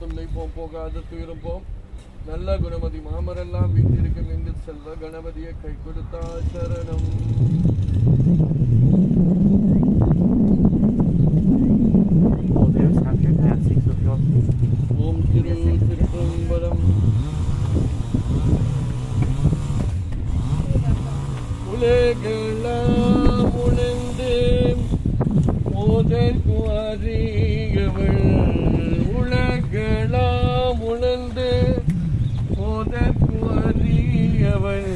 தொல்லை போகாத துயரும்போம் நல்ல குணமதி மாமரெல்லாம் வீட்டிற்கும் என்று செல்வ கணபதியை கை கொடுத்தா சரணம். ஓம் திரு திருப்பம்பலம். உலகெல்லாம் உணர்ந்து மோதற்கு அறியவள், உலகெல்லாம் உணர்ந்து மோதற்கு அறியவள்,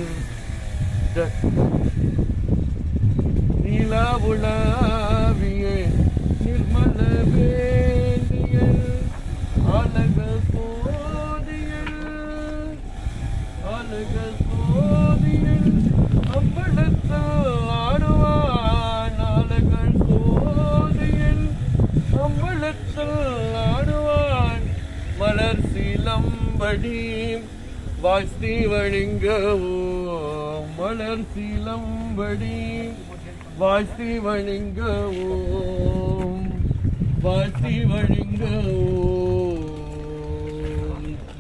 நிலாவுலாவிய நிர்மல வேண்டியல், அழகல் போதியல், அழகல் போதியல், அம்பலத்தில் ஆடுவான், அழகல் போதியல், அம்பலத்தில் ஆடுவான், மலர் சீலம்படி வாஸ்தி வழிங்கவும், மலர் சீலம்படி வாஸ்தி வழிங்கவும், வாஸ்தி வழிங்கவும்.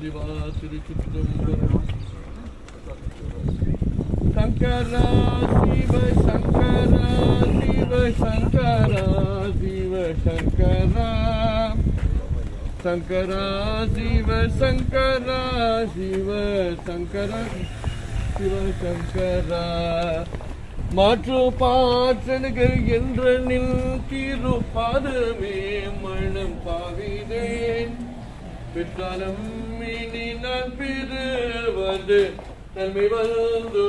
திவா திருச்சிற்றம்பலம். சங்கரா சிவ சங்கரா சிவ சங்கரா சிவ சங்கரா, சங்கரா சிவ சங்கரா சிவ சங்கரா சிவ சங்கரா. மாற்று பாற்றனுகள் என்ற நின் திரு பாதமே மனம் பாவினேன், பெற்றாலும் இனி நான் பெறுவது நன்மை வந்து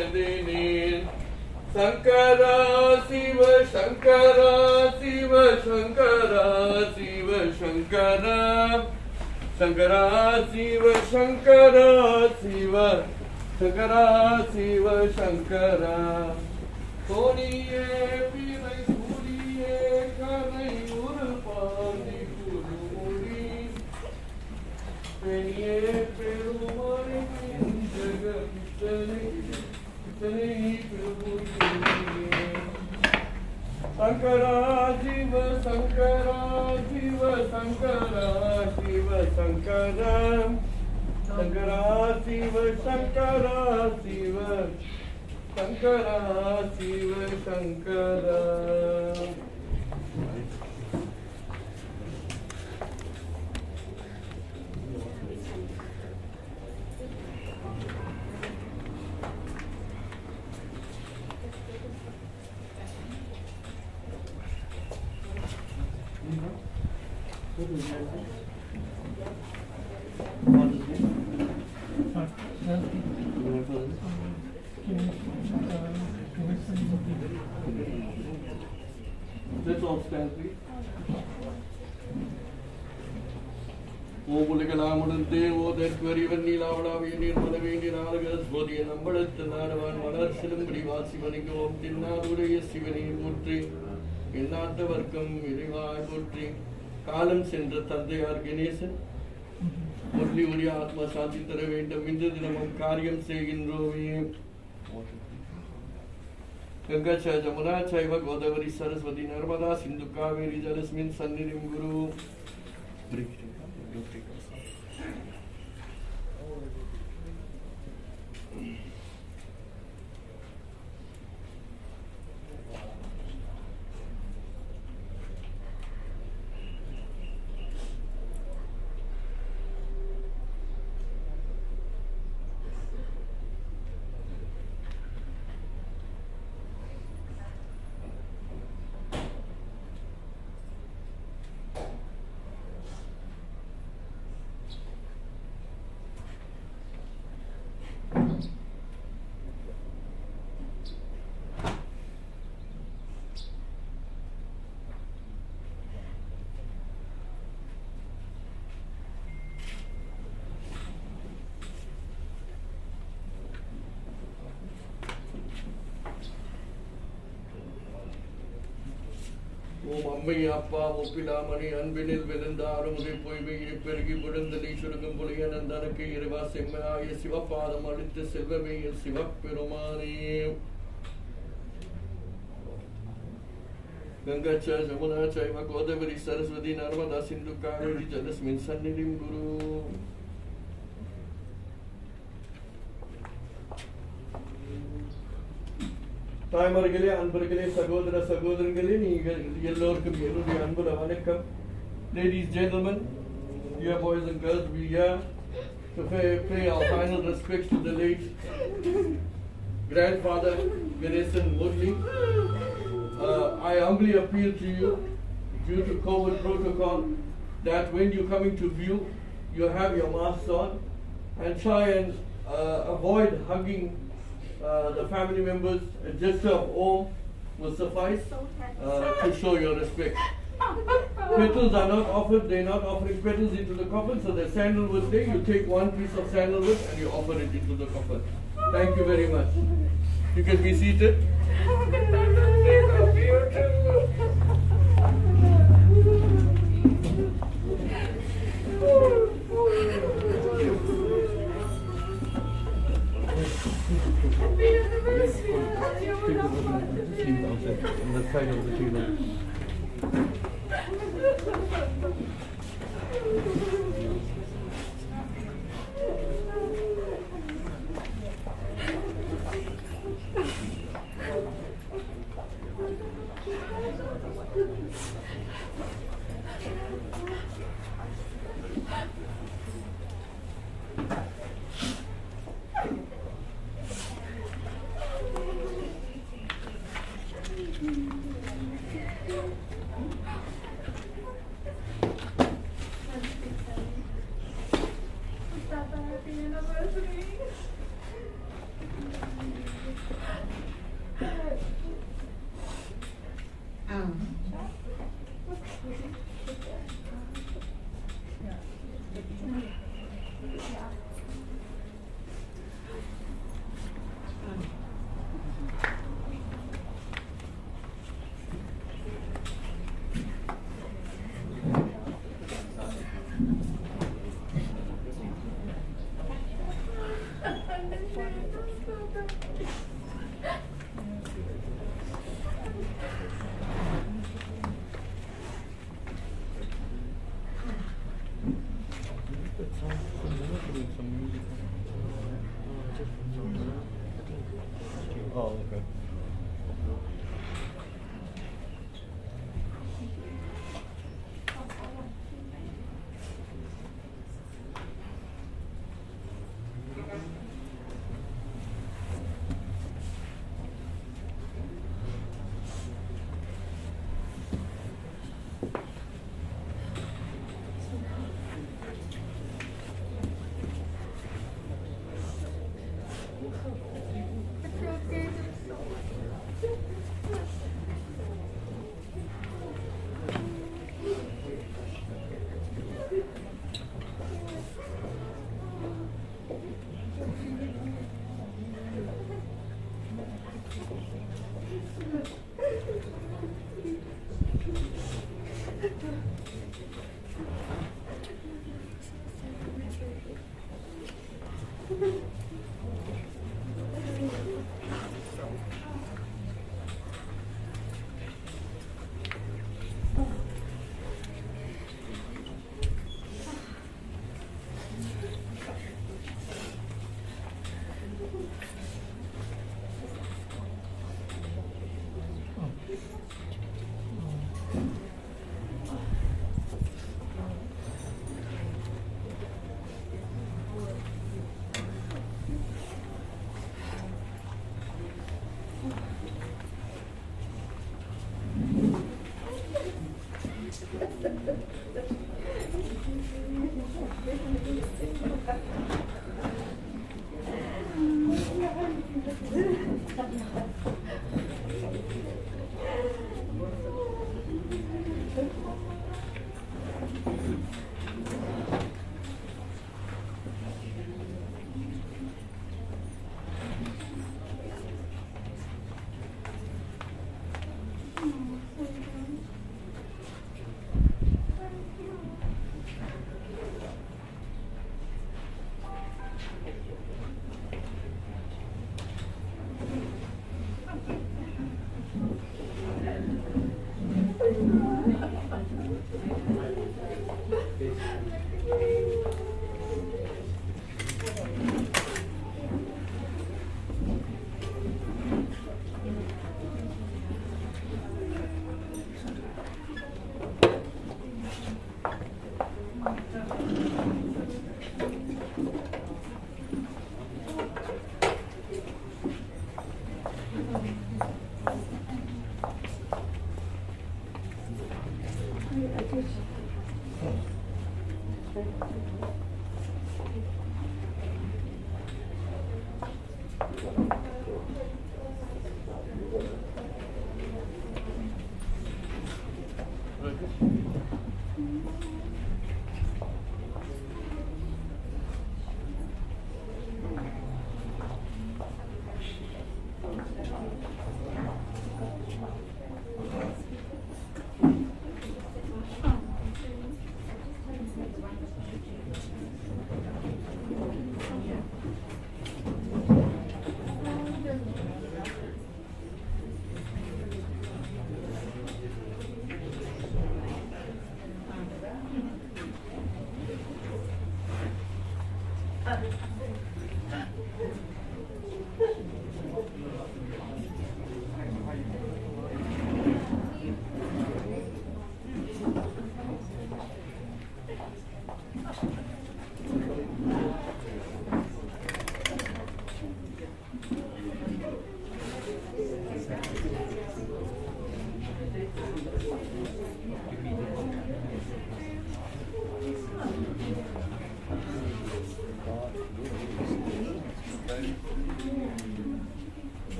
எதினேன். சங்கரா சிவ சங்கரா சிவ சங்கரா சிவ சங்கரா, சங்கரா சிவ சங்கரா சிவ சங்கரா சிவ சங்கரா. சோனியே பிறை சூரியே கரை ஒரு பாண்டி குருமுடி, பெரியே பெருமாளை ஜெகபித்தனை சங்கரா சிவ சங்கரா சிவ சங்கரா சிவ சங்கரா, சங்கரா சிவ சங்கரா சிவ சங்கரா சிவ சங்கரா. Let's all stand, please. ஓ உலகலாம் உணர்ந்தே ஓதற்கு அறிவன் நீலாவளாவிய நீர்மல வேண்டிய நாடுகள் போதிய நம்பளத்து நாடுவான் மலர் சிலும்படி வாசிவனுக்கு ஓம் தின்னாருடைய சிவனை போற்றி, எந்நாட்டு வர்க்கம் இறைவாய் போற்றி. காலம் சென்ற தந்தையார் கணேசன் முரளி உரிய ஆத்மா சாந்தி தர வேண்டும். இன்று தினமும் காரியம் செய்கின்றோமே. गंगा च जमुना चैव गोदावरी सरस्वती नर्मदा सिंधु कावेरी जलस्मिन् सन्निधिं गुरु. ஓம் அம்மை அப்பா ஒப்பிலாமணி அன்பினில் விழுந்தாரும் உதை பொய்மையை பெருகி விழுந்தலை சுருங்கும் புலியனந்தனுக்கு இறைவா செம்மையாய சிவபாதம் அளித்த செல்வமையில் சிவப்பெருமானே. Ganga cha Jamuna chaiva Godavari Saraswati Narmada Sindhu Kaveri Jalasmin Sannidim Guru. தாய்மார்களே அன்பர்களே சகோதர சகோதரர்களே நீங்கள் எல்லோருக்கும் என்னுடைய அன்புள்ள வணக்கம். Ladies, gentlemen, dear boys and girls, we are here to pay our final respects to the late grandfather Mr Moodley. I humbly appeal to you, due to COVID protocol, that when you're coming to view, you have your masks on and try and avoid hugging the family members. A gesture of awe will suffice to show your respect. Petals are not offered, they're not offering petals into the coffin, so the sandalwood there, you take one piece of sandalwood and you offer it into the coffin. Thank you very much. You can be seated. On the side of the table. Oh, okay.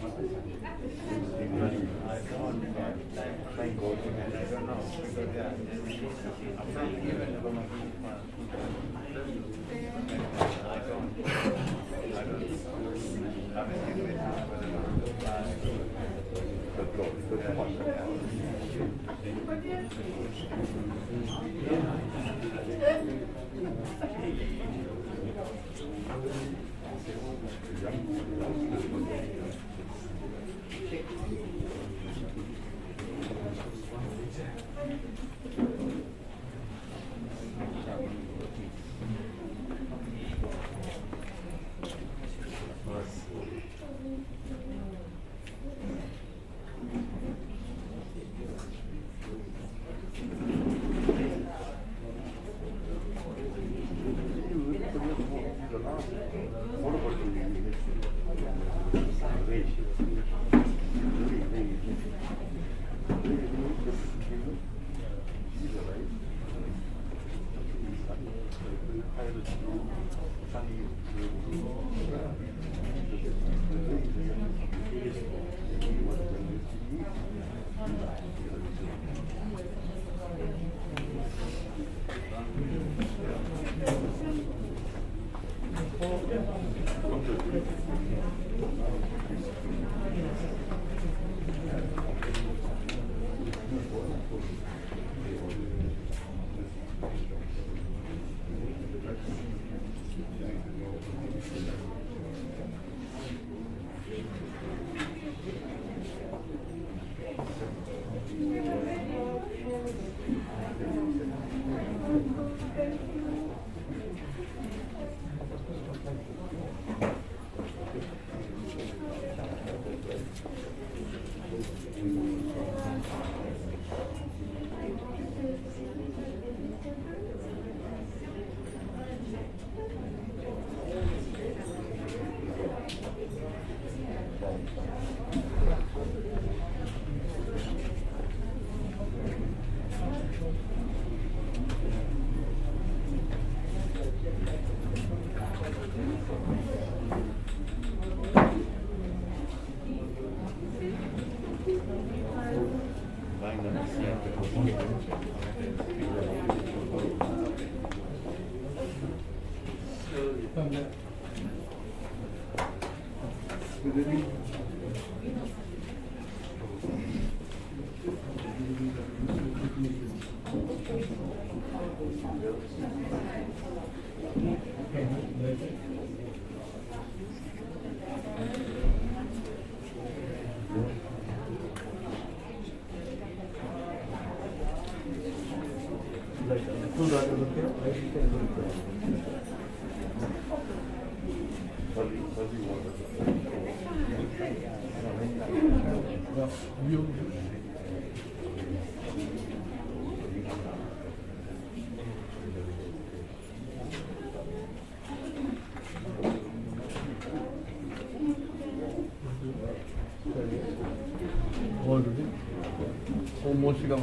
Thank God.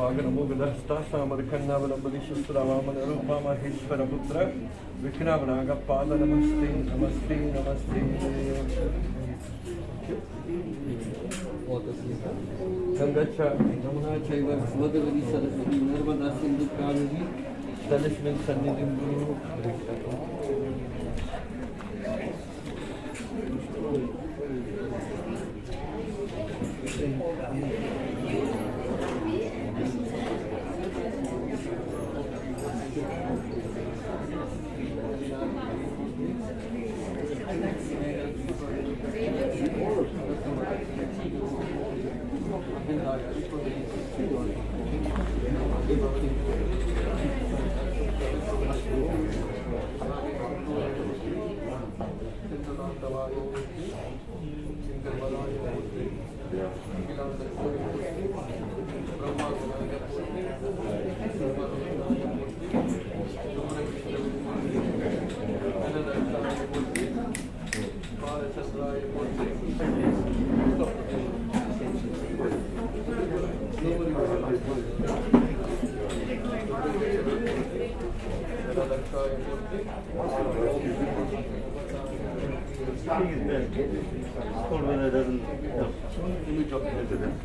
I don't know because I'm not even going to Putra, Vikramanaga Pada Namaste, Namaste, Namaste. Gangacha, Namuna Chaiva, Godavari Saraswati, Narmada Sindhu Kaveri, Talisman Sannidhim Guru. thing is best. It's cold weather doesn't help. Let me drop it into them.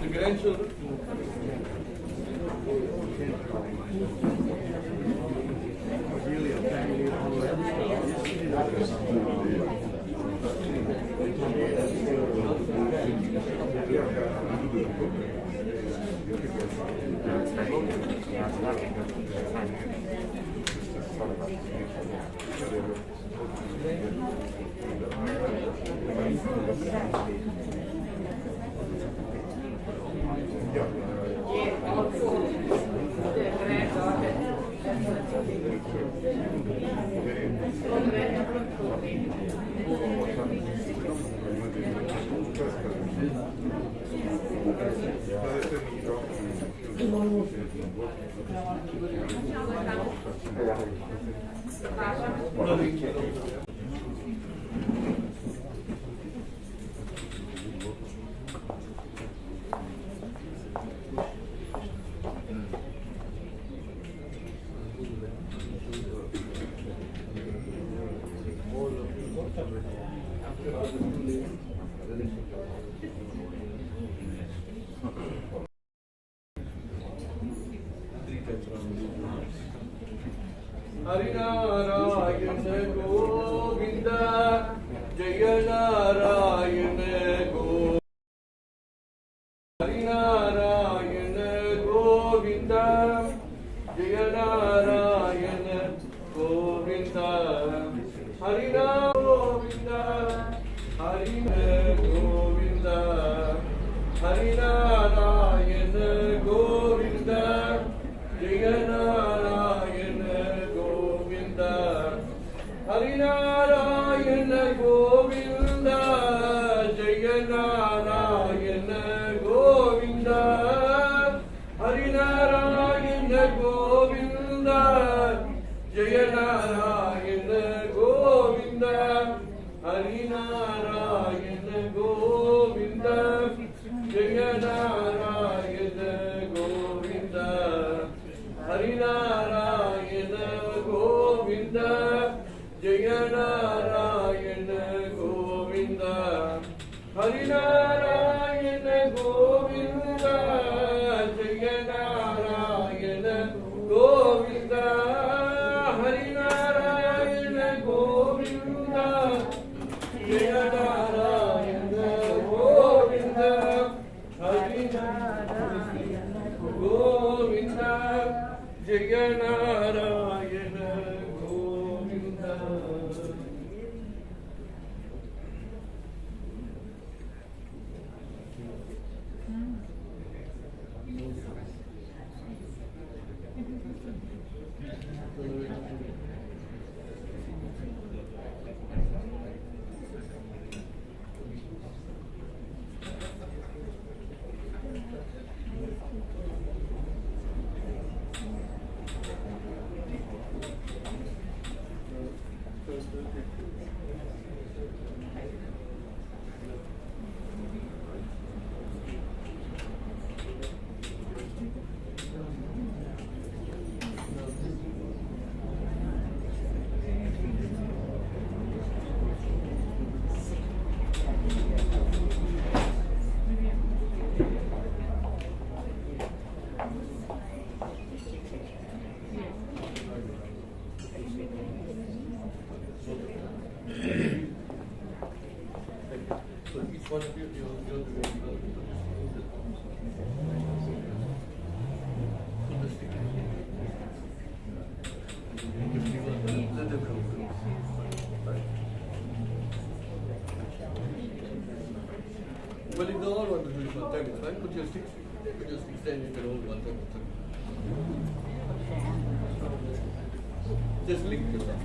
The grandchildren. Harinarayana Govinda Jaya Narayana Govinda Harinarayana Govinda Jaya Narayana Govinda Harina Govinda Harina Govinda Harinarayana Govinda Jaya Narayana Govinda Harinarayana Govinda Jaya Narayana Govinda Harinarayana Govinda Jaya Narayana Govinda Harinarayana Govinda Jaya Narayana Govinda Harinarayana Govinda Jaya Narayana Govinda Harinarayana Govinda Jaya Narayana Govinda Harinarayana Govinda Jaya Narayana Govinda Harinarayana Govinda Jaya Narayana Govinda. It's all wonderful. One thing is fine. Put your sticks there. You can hold one thing. Just link it up.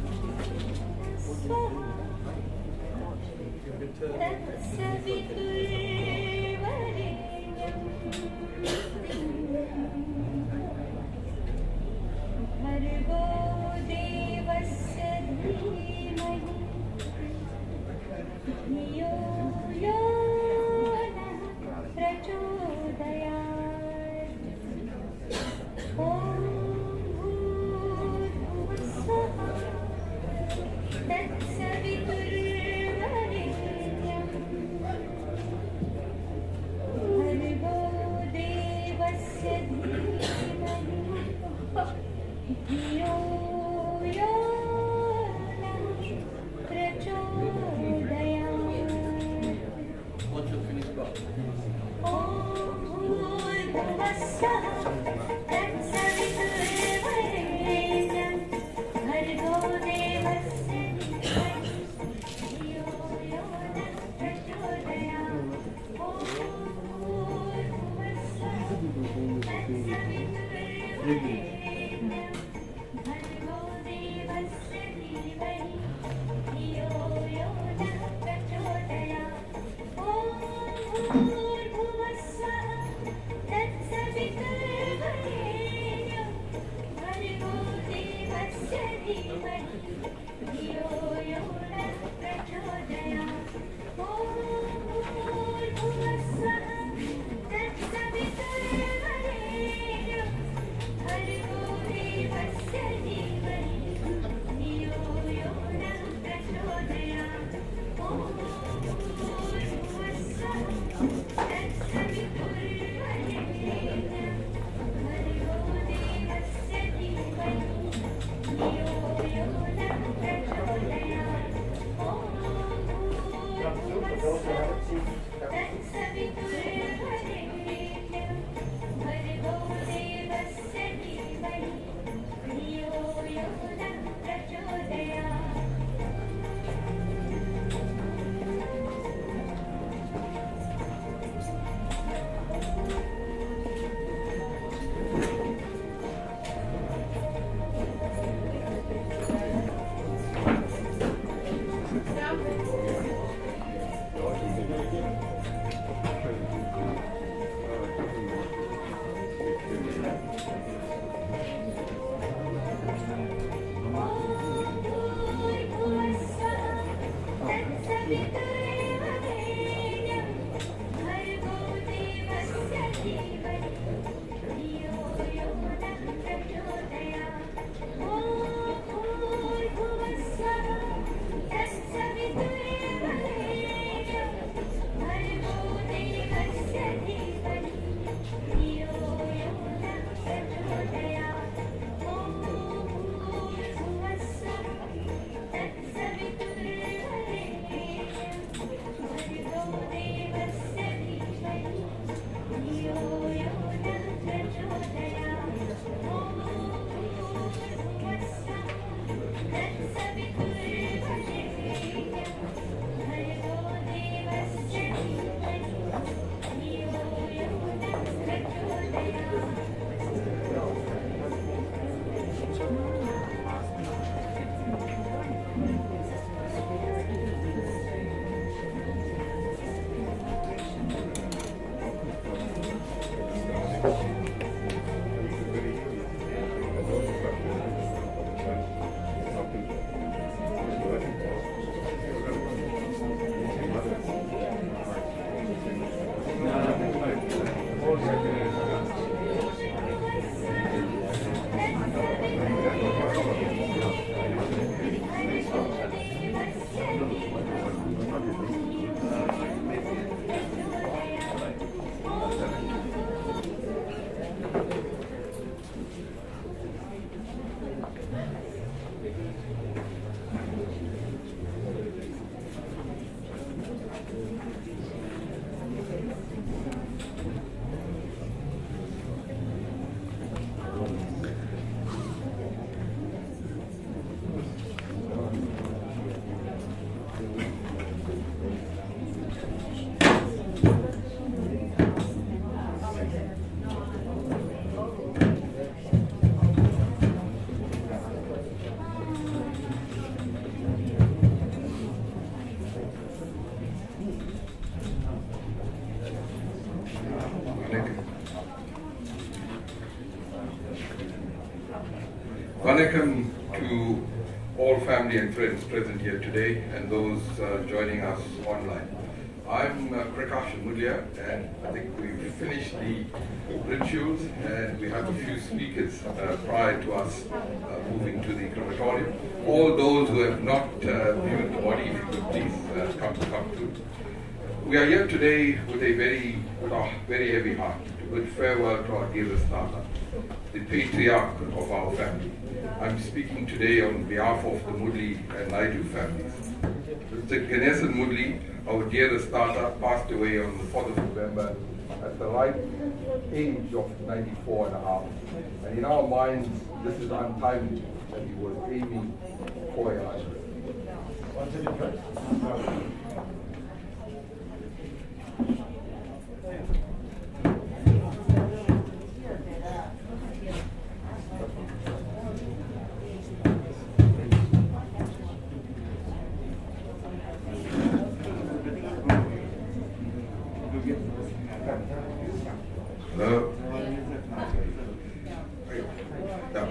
Vanakkam to all family and friends present here today and those joining us online. I'm Prakash Mudlia, and I think we've finished the rituals and we have a few speakers prior to us moving to the crematorium. All those who have not viewed the body, if you could please come through. We are here today with a very heavy heart to bid farewell to our dearest Tata, the patriarch of our family. I'm speaking today on behalf of the Moodley and Naidu families. Mr. Ganesan Moodley, our dearest Tata, passed away on the 4th of November at the ripe age of 94 and a half. And in our minds, this is untimely that he was aiming for a 100.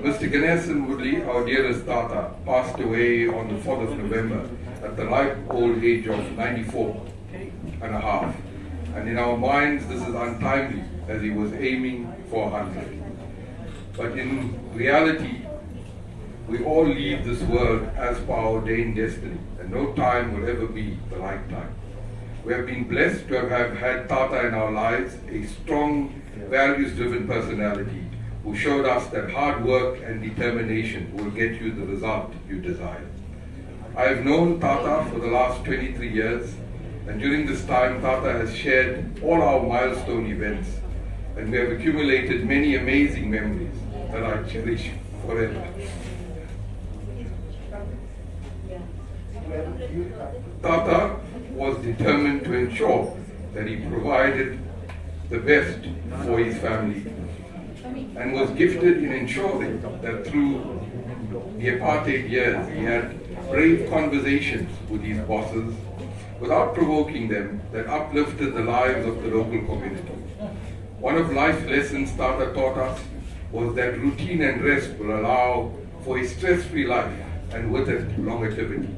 Mr. Ganesan Moodley, our dearest Tata, passed away on the 4th of November at the ripe old age of 94 and a half. And in our minds, this is untimely, as he was aiming for 100. But in reality, we all leave this world as per our ordained destiny, and no time will ever be the right time. We have been blessed to have had Tata in our lives, a strong, values-driven personality who showed us that hard work and determination will get you the result you desire. I have known Tata for the last 23 years, and during this time Tata has shared all our milestone events, and we have accumulated many amazing memories that I cherish forever. Tata was determined to ensure that he provided the best for his family, and was gifted in ensuring that through the apartheid years he had brave conversations with his bosses without provoking them that uplifted the lives of the local community. One of life's lessons Tata taught us was that routine and rest will allow for a stress-free life, and with it longevity.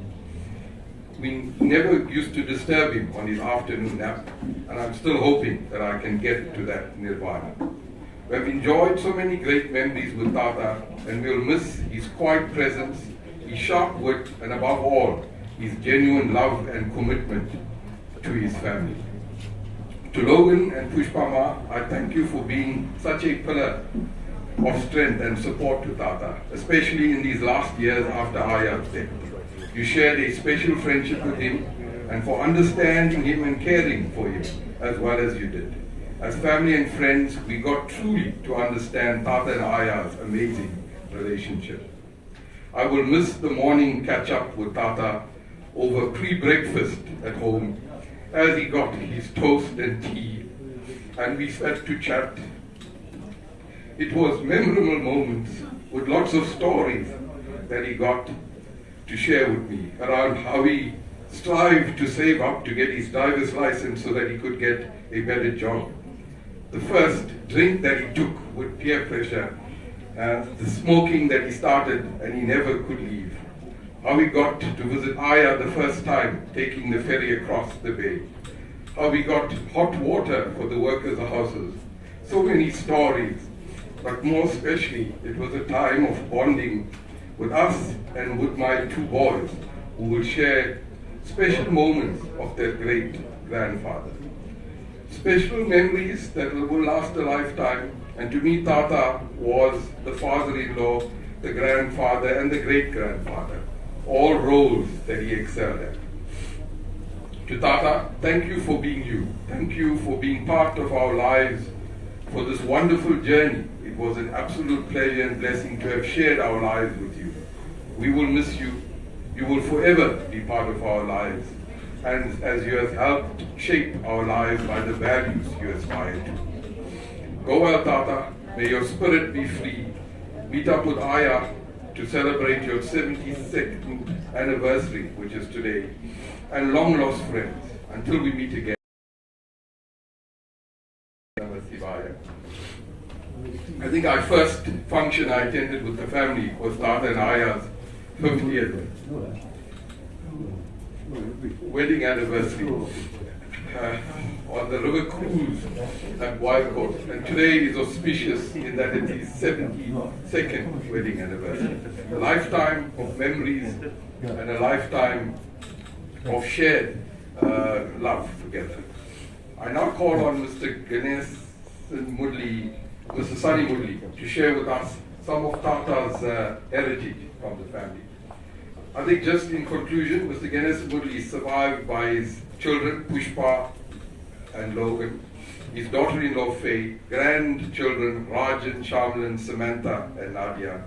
We never used to disturb him on his afternoon nap, and I'm still hoping that I can get to that nirvana. We have enjoyed so many great memories with Tata, and we'll miss his quiet presence, his sharp wit, and above all, his genuine love and commitment to his family. To Logan and Pushpama, I thank you for being such a pillar of strength and support to Tata, especially in these last years after Aya's death. You shared a special friendship with him, and for understanding him and caring for him as well as you did. As family and friends, we got truly to understand Tata and Aya's amazing relationship. I will miss the morning catch-up with Tata over pre-breakfast at home, as he got his toast and tea, and we sat to chat. It was memorable moments with lots of stories that he got to share with me around how he strived to save up to get his driver's license so that he could get a better job. The first drink that he took with peer pressure, the smoking that he started and he never could leave. How he got to visit Aya the first time, taking the ferry across the bay. How he got hot water for the workers' houses. So many stories, but more especially, it was a time of bonding with us and with my two boys, who will share special moments of their great grandfather. Special memories that will last a lifetime, and to me Tata was the father-in-law, the grandfather and the great-grandfather, all roles that he excelled at. To Tata, thank you for being you. Thank you for being part of our lives for this wonderful journey. It was an absolute pleasure and blessing to have shared our lives with you. We will miss you. You will forever be part of our lives, and as you have helped shape our lives by the values you aspire to. Go well, Tata. May your spirit be free. Meet up with Aya to celebrate your 72nd anniversary, which is today, and long lost friends. Until we meet again. Namaste. I think our first function I attended with the family was Tata and Aya's 50th wedding anniversary on the river cruise at Waicourt. And today is auspicious in that it is 72nd wedding anniversary. A lifetime of memories and a lifetime of shared love together. I now call on Mr. Moodley, Mr. Sunny Moodley, to share with us some of Tata's heritage from the family. I think just in conclusion, Mr. Moodley is survived by his children, Pushpa and Logan, his daughter-in-law Faye, grandchildren Rajan, Shamlan, Samantha and Nadia,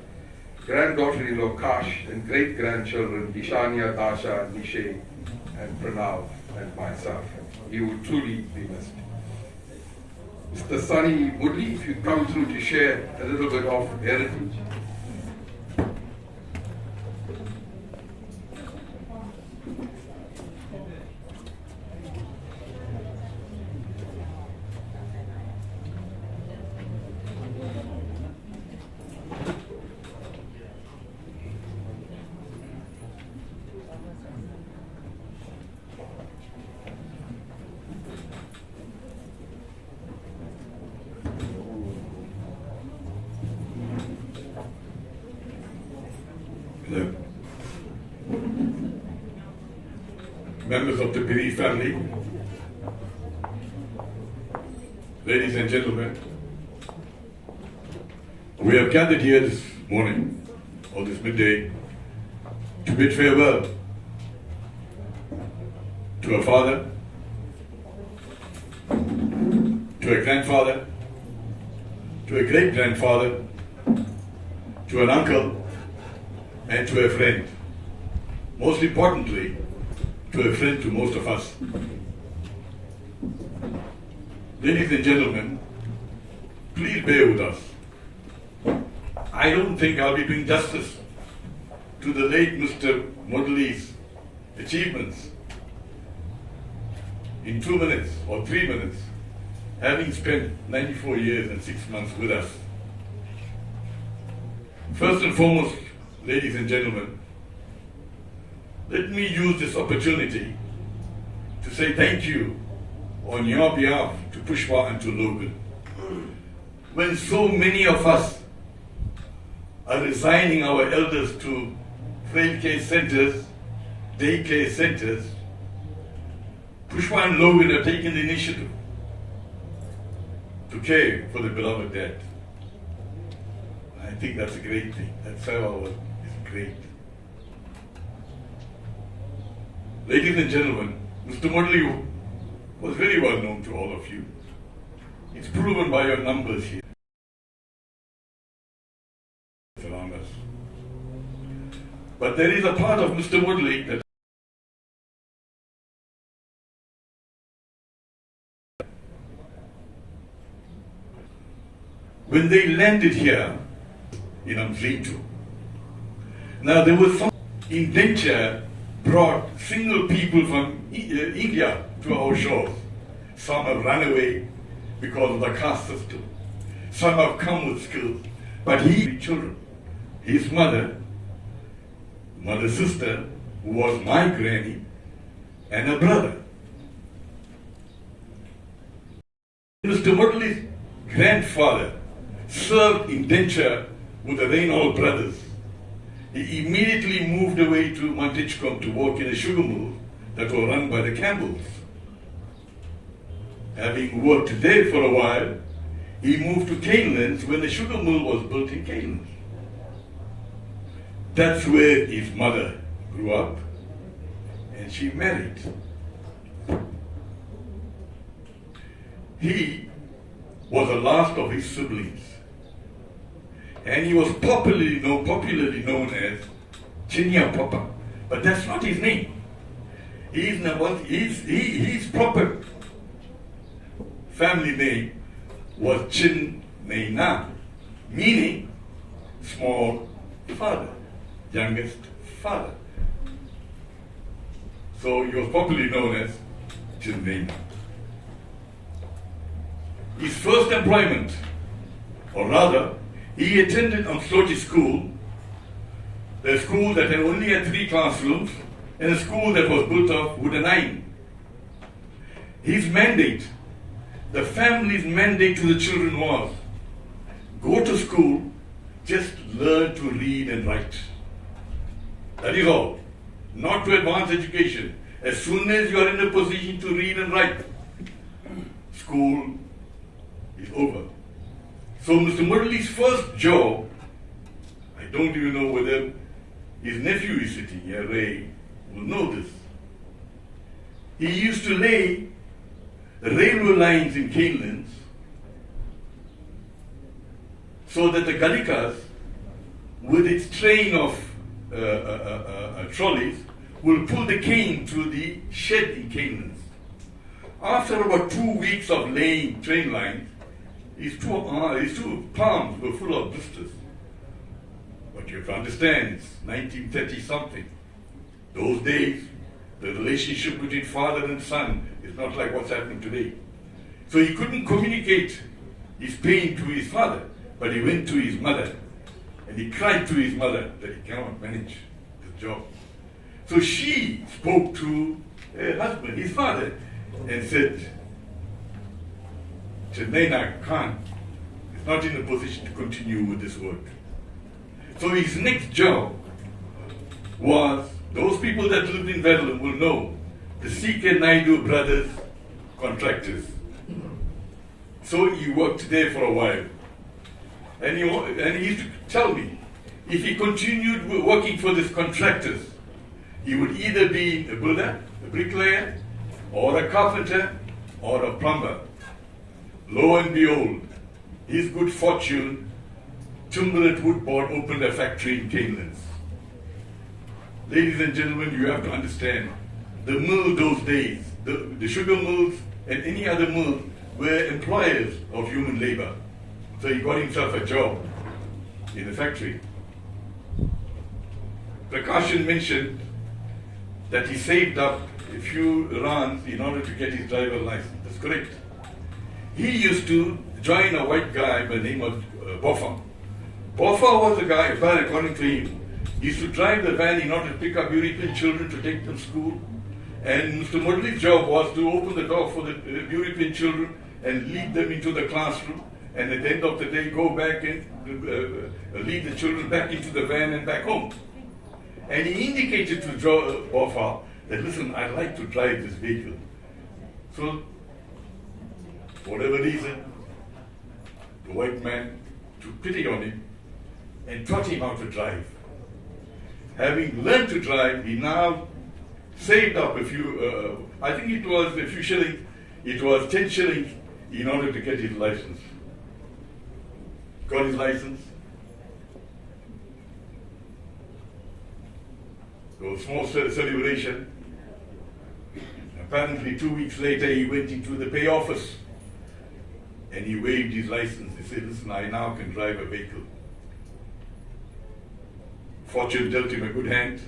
granddaughter-in-law Kash, and great-grandchildren Ishania, Tasha, Nishay and Pranav and myself. He will truly be missed. Mr. Sunny Moodley, if you come through to share a little bit of heritage. Members of the bereaved family, ladies and gentlemen, we have gathered here this morning, or this midday, to bid farewell to a father, to a grandfather, to a great-grandfather, to an uncle, and to a friend. Most importantly, to a friend to most of us. Ladies and gentlemen, please bear with us. I don't think I'll be doing justice to the late Mr. Moodley's achievements in 2 minutes or 3 minutes, having spent 94 years and 6 months with us. First and foremost, ladies and gentlemen, let me use this opportunity to say thank you on your behalf to Pushpa and to Logan. When so many of us are resigning our elders to frail care centers, daycare centers, Pushpa and Logan have taken the initiative to care for the beloved dad. I think that's a great thing. That Seva is great. Ladies and gentlemen, Mr. Moodley was very well known to all of you. It's proven by your numbers here around us. But there is a part of Mr. Moodley that when they landed here in Amzito, now there was some indenture brought single people from India to our shores. Some have run away because of the caste system. Some have come with skills. But he, children, his mother, sister, who was my granny, and a brother. Mr. Moodley's grandfather served indenture with the Reynolds brothers. He immediately moved away to Montichcombe to work in a sugar mill that was run by the Campbells. Having worked there for a while, he moved to Canelands when the sugar mill was built in Canelands. That's where his mother grew up, and she married. He was the last of his siblings. And he was popularly known as Chinya Papa. But that's not his name. His proper family name was Chin Naina, meaning small father, youngest father. So he was popularly known as Chin Naina. His first employment Or rather, he attended Amsloji school, a school that had only had 3 classrooms, and a school that was built of wood and iron. His mandate, the family's mandate to the children was, go to school, just learn to read and write. That is all. Not to advance education. As soon as you are in a position to read and write, school is over. So Mr. Moodley's first job, I don't even know whether his nephew is sitting here, Ray, will know this. He used to lay railway lines in Canelands so that the Galikas, with its train of trolleys, will pull the cane to the shed in Canelands. After about 2 weeks of laying train lines, his two palms were full of blisters. But you have to understand, it's 1930 something. Those days, the relationship between father and son is not like what's happening today. So he couldn't communicate his pain to his father, but he went to his mother and he cried to his mother that he cannot manage this job. So she spoke to her husband, his father, and said, Naina Khan is not in a position to continue with this work. So his next job was, those people that lived in Verulam will know, the C.K. Naidu brothers contractors. So he worked there for a while. And he used to tell me, if he continued working for these contractors, he would either be a builder, a bricklayer, or a carpenter, or a plumber. Lo and behold, his good fortune, Timberlet Woodboard opened a factory in Canelands. Ladies and gentlemen, you have to understand, the mill those days, the sugar mills and any other mill were employers of human labor. So he got himself a job in the factory. Prakashan mentioned that he saved up a few rands in order to get his driver license. That's correct. He used to join a white guy by the name of Boffa. Boffa was a guy, according to him, he used to drive the van in order to pick up European children to take them to school. And Mr. Moodley's job was to open the door for the European children and lead them into the classroom. And at the end of the day, go back and lead the children back into the van and back home. And he indicated to Boffa that, listen, I'd like to drive this vehicle. So, for whatever reason, the white man took pity on him and taught him how to drive. Having learned to drive, he now saved up a few, I think it was a few shillings, it was 10 shillings in order to get his license. Got his license. There was a small celebration. Apparently 2 weeks later he went into the pay office and he waived his license. He said, listen, I now can drive a vehicle. Fortune dealt him a good hand.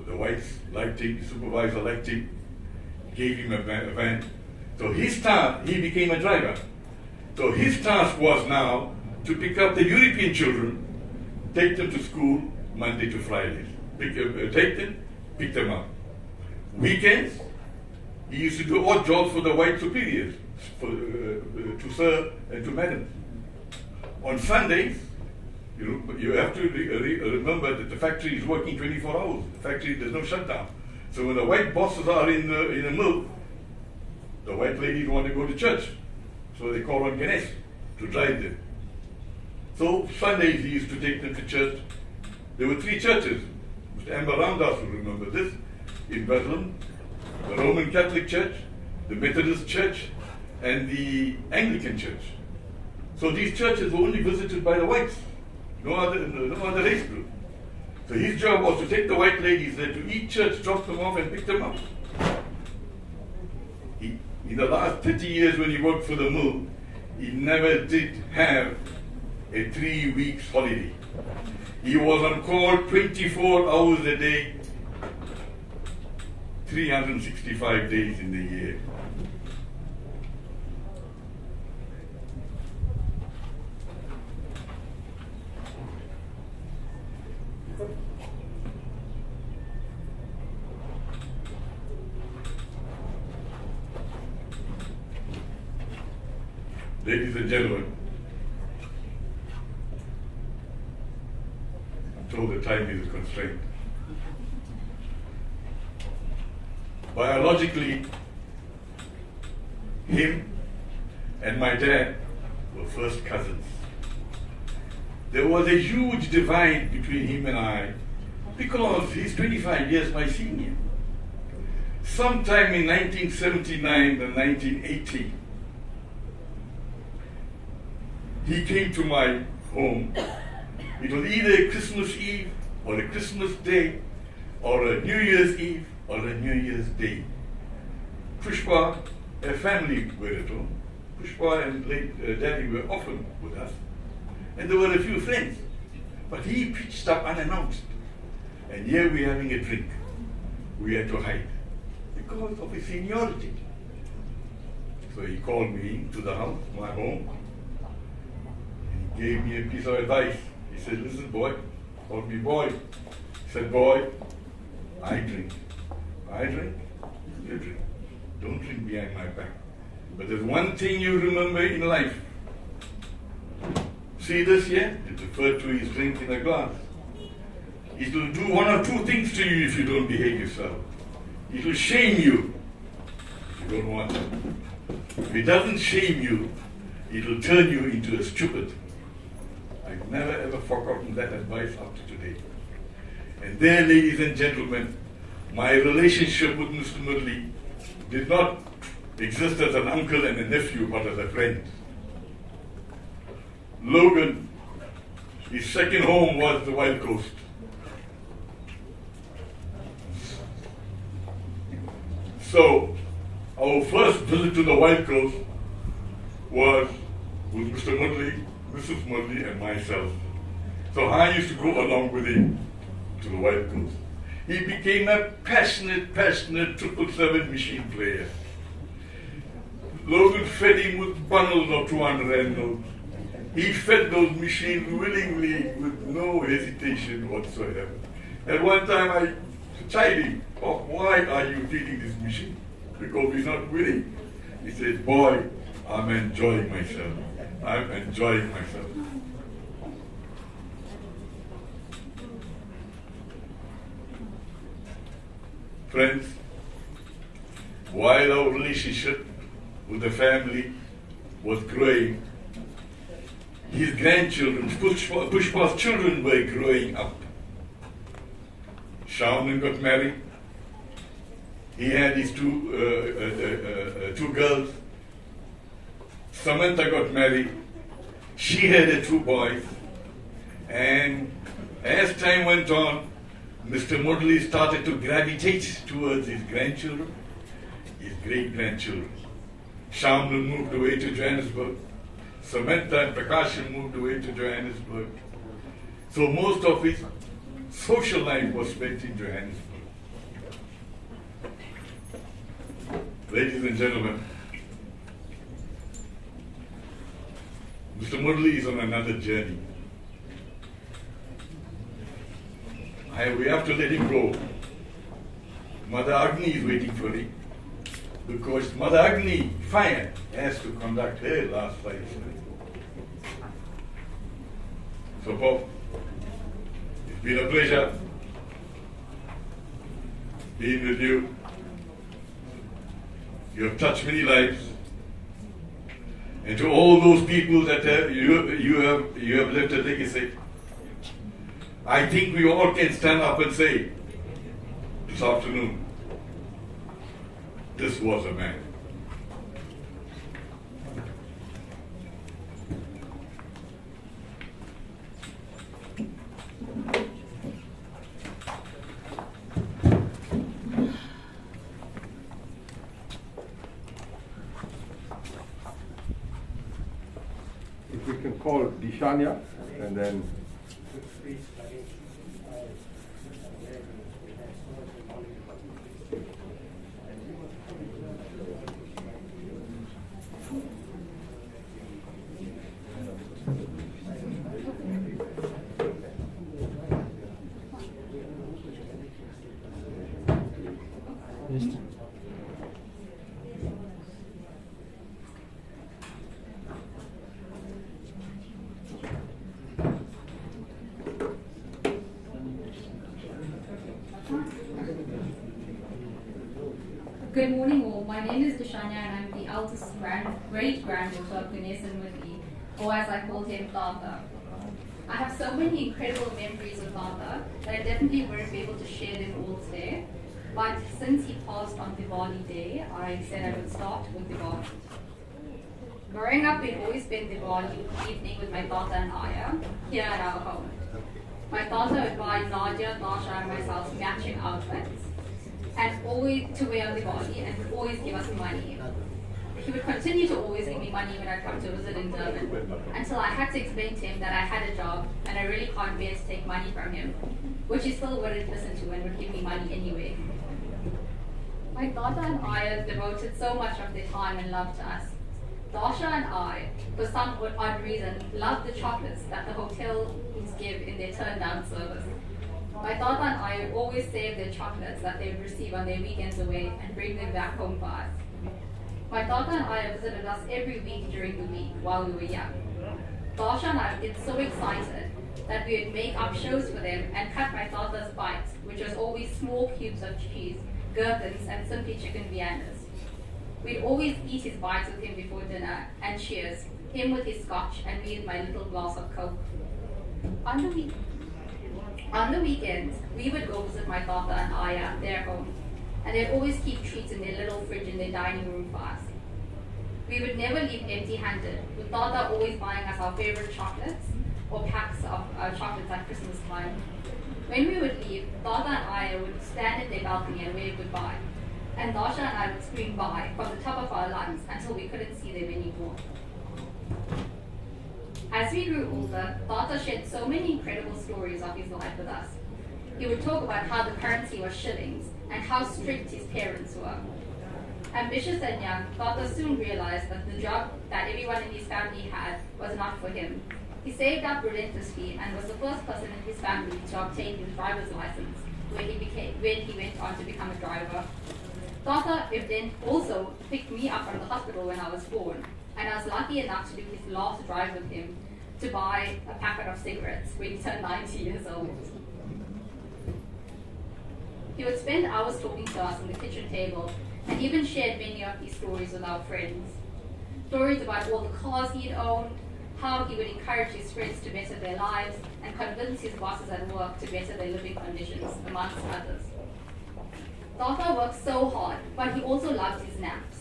The whites liked him, the supervisor liked him, gave him a van. So his task, he became a driver. So his task was now to pick up the European children, take them to school Monday to Friday. Take them, pick them up. Weekends, he used to do odd jobs for the white superiors, to sir and to madam. On Sundays, you have to remember that the factory is working 24 hours. The factory, there's no shutdown. So when the white bosses are in a mill, the white ladies want to go to church. So they call on Ganesh to drive them. So Sundays he used to take them to church. There were 3 churches. Mr. Amber Ramdas will remember this. In Bethlehem, the Roman Catholic Church, the Methodist Church, and the Anglican Church. So these churches were only visited by the whites. No other race group. So his job was to take the white ladies there to each church, drop them off and pick them up. In the last 30 years when he worked for the mill, he never did have a 3 weeks holiday. He was on call 24 hours a day, 365 days in the year. ladies and gentlemen, I'm told the time is a constraint. Biologically, him and my dad were first cousins. There was a huge divide between him and I because he's 25 years my senior. Sometime in 1979 and 1980, he came to my home. It was either a Christmas Eve or a Christmas Day or a New Year's Eve or a New Year's Day. Pushpa, a family were at home. Pushpa and late Daddy were often with us. And there were a few friends. But he pitched up unannounced. And here we're having a drink. We had to hide because of his seniority. So he called me to the house, my home, and he gave me a piece of advice. He said, listen boy, called me boy. He said, boy, I drink. I drink, you drink. Don't drink behind my back. But there's one thing you remember in life. See this here? It's referred to his drink in a glass. It will do one or two things to you if you don't behave yourself. It will shame you if you don't want to. If it doesn't shame you, it will turn you into a stupid. I've never ever forgotten that advice up to today. And there, ladies and gentlemen, my relationship with Mr. Moodley did not exist as an uncle and a nephew, but as a friend. Logan, his second home was the Wild Coast. So, our first visit to the Wild Coast was with Mr. Moodley, Mrs. Moodley, and myself. So I used to go along with him to the Wild Coast. He became a passionate 777 machine player. Logan fed him with bundles of 200 notes. He fed those machines willingly with no hesitation whatsoever. At one time I chided him, oh, why are you feeding this machine? Because we're not winning. He said, boy, I'm enjoying myself. I'm enjoying myself. Friends, while our relationship with the family was growing, his grandchildren, Pushpa's children were growing up. Shamlan got married. He had his two girls. Samantha got married. She had 2 boys. And as time went on, Mr. Moodley started to gravitate towards his grandchildren, his great-grandchildren. Shamlan moved away to Johannesburg. Samantha and Prakasham moved away to Johannesburg. So most of his social life was spent in Johannesburg. Ladies and gentlemen, Mr. Moodley is on another journey. We have to let him go. Mother Agni is waiting for him because Mother Agni, fire, has to conduct her last flight. So, Bob, it's been a pleasure being with you. You have touched many lives. And to all those people that you have left a legacy, I think we all can stand up and say, this afternoon, this was a man. If we can call Dishanya and then Good morning all. My name is Deshanya and I'm the eldest great-granddaughter of Ganesh and Moodley, or as I called him, Tata. I have so many incredible memories of Tata that I definitely wouldn't be able to share them all today. But since he passed on Diwali Day, I said I would start with Diwali. Growing up, we'd always spend Diwali evening with my Tata and Aya here at our home. My Tata would buy Nadia, Tasha and myself matching outfits and always to wear on Diwali and would always give us money. He would continue to always give me money when I'd come to visit in Durban until I had to explain to him that I had a job and I really can't bear to take money from him, which he still wouldn't listen to and would give me money anyway. My Tata and Aya devoted so much of their time and love to us. Dasha and I, for some odd reason, loved the chocolates that the hotels give in their turn-down service. My Tata and I would always save their chocolates that they would receive on their weekends away and bring them back home for us. My Tata and I visited us every week during the week while we were young. Dasha and I would get so excited that we would make up shows for them and cut my Tata's bites, which was always small cubes of cheese, gherkins, and simply chicken viandas. We'd always eat his bites with him before dinner and cheers, him with his scotch and me with my little glass of Coke. On the weekends, we would go visit my Tata and Aya at their home, and they'd always keep treats in their little fridge in their dining room for us. We would never leave empty-handed, with Tata always buying us our favorite chocolates or packs of chocolates at Christmas time. When we would leave, Tata and Aya would stand in their balcony and wave goodbye, and Dasha and I would scream bye from the top of our lungs until we couldn't see them anymore. As we grew older, Tata shared so many incredible stories of his life with us. He would talk about how the currency was shillings and how strict his parents were. Ambitious and young, Tata soon realized that the job that everyone in his family had was not for him. He saved up relentlessly and was the first person in his family to obtain his driver's license when he went on to become a driver. Tata then also picked me up from the hospital when I was born, and I was lucky enough to do his last drive with him to buy a packet of cigarettes when he turned 90 years old. He would spend hours talking to us on the kitchen table and even shared many of these stories with our friends. Stories about all the cars he'd owned, how he would encourage his friends to better their lives and convince his bosses at work to better their living conditions, amongst others. Tata worked so hard, but he also loved his naps.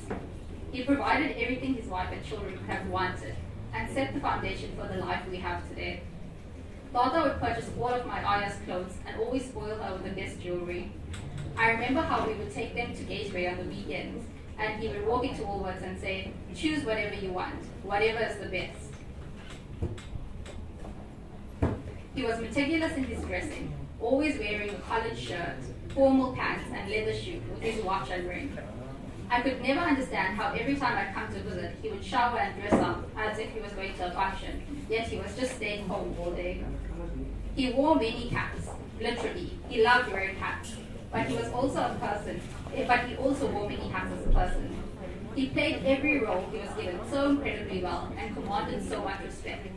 He provided everything his wife and children could have wanted and set the foundation for the life we have today. Tata would purchase all of my Aya's clothes and always spoil her with the best jewelry. I remember how we would take them to Gateway on the weekends, and he would walk into Woolworths and say, choose whatever you want, whatever is the best. He was meticulous in his dressing, always wearing a collared shirt, formal pants and leather shoes with his watch and ring. I could never understand how every time I'd come to visit, he would shower and dress up as if he was going to a function, yet he was just staying home all day. He wore many hats, literally. He loved wearing hats, but he was also a person, but he also wore many hats as a person. He played every role he was given so incredibly well and commanded so much respect.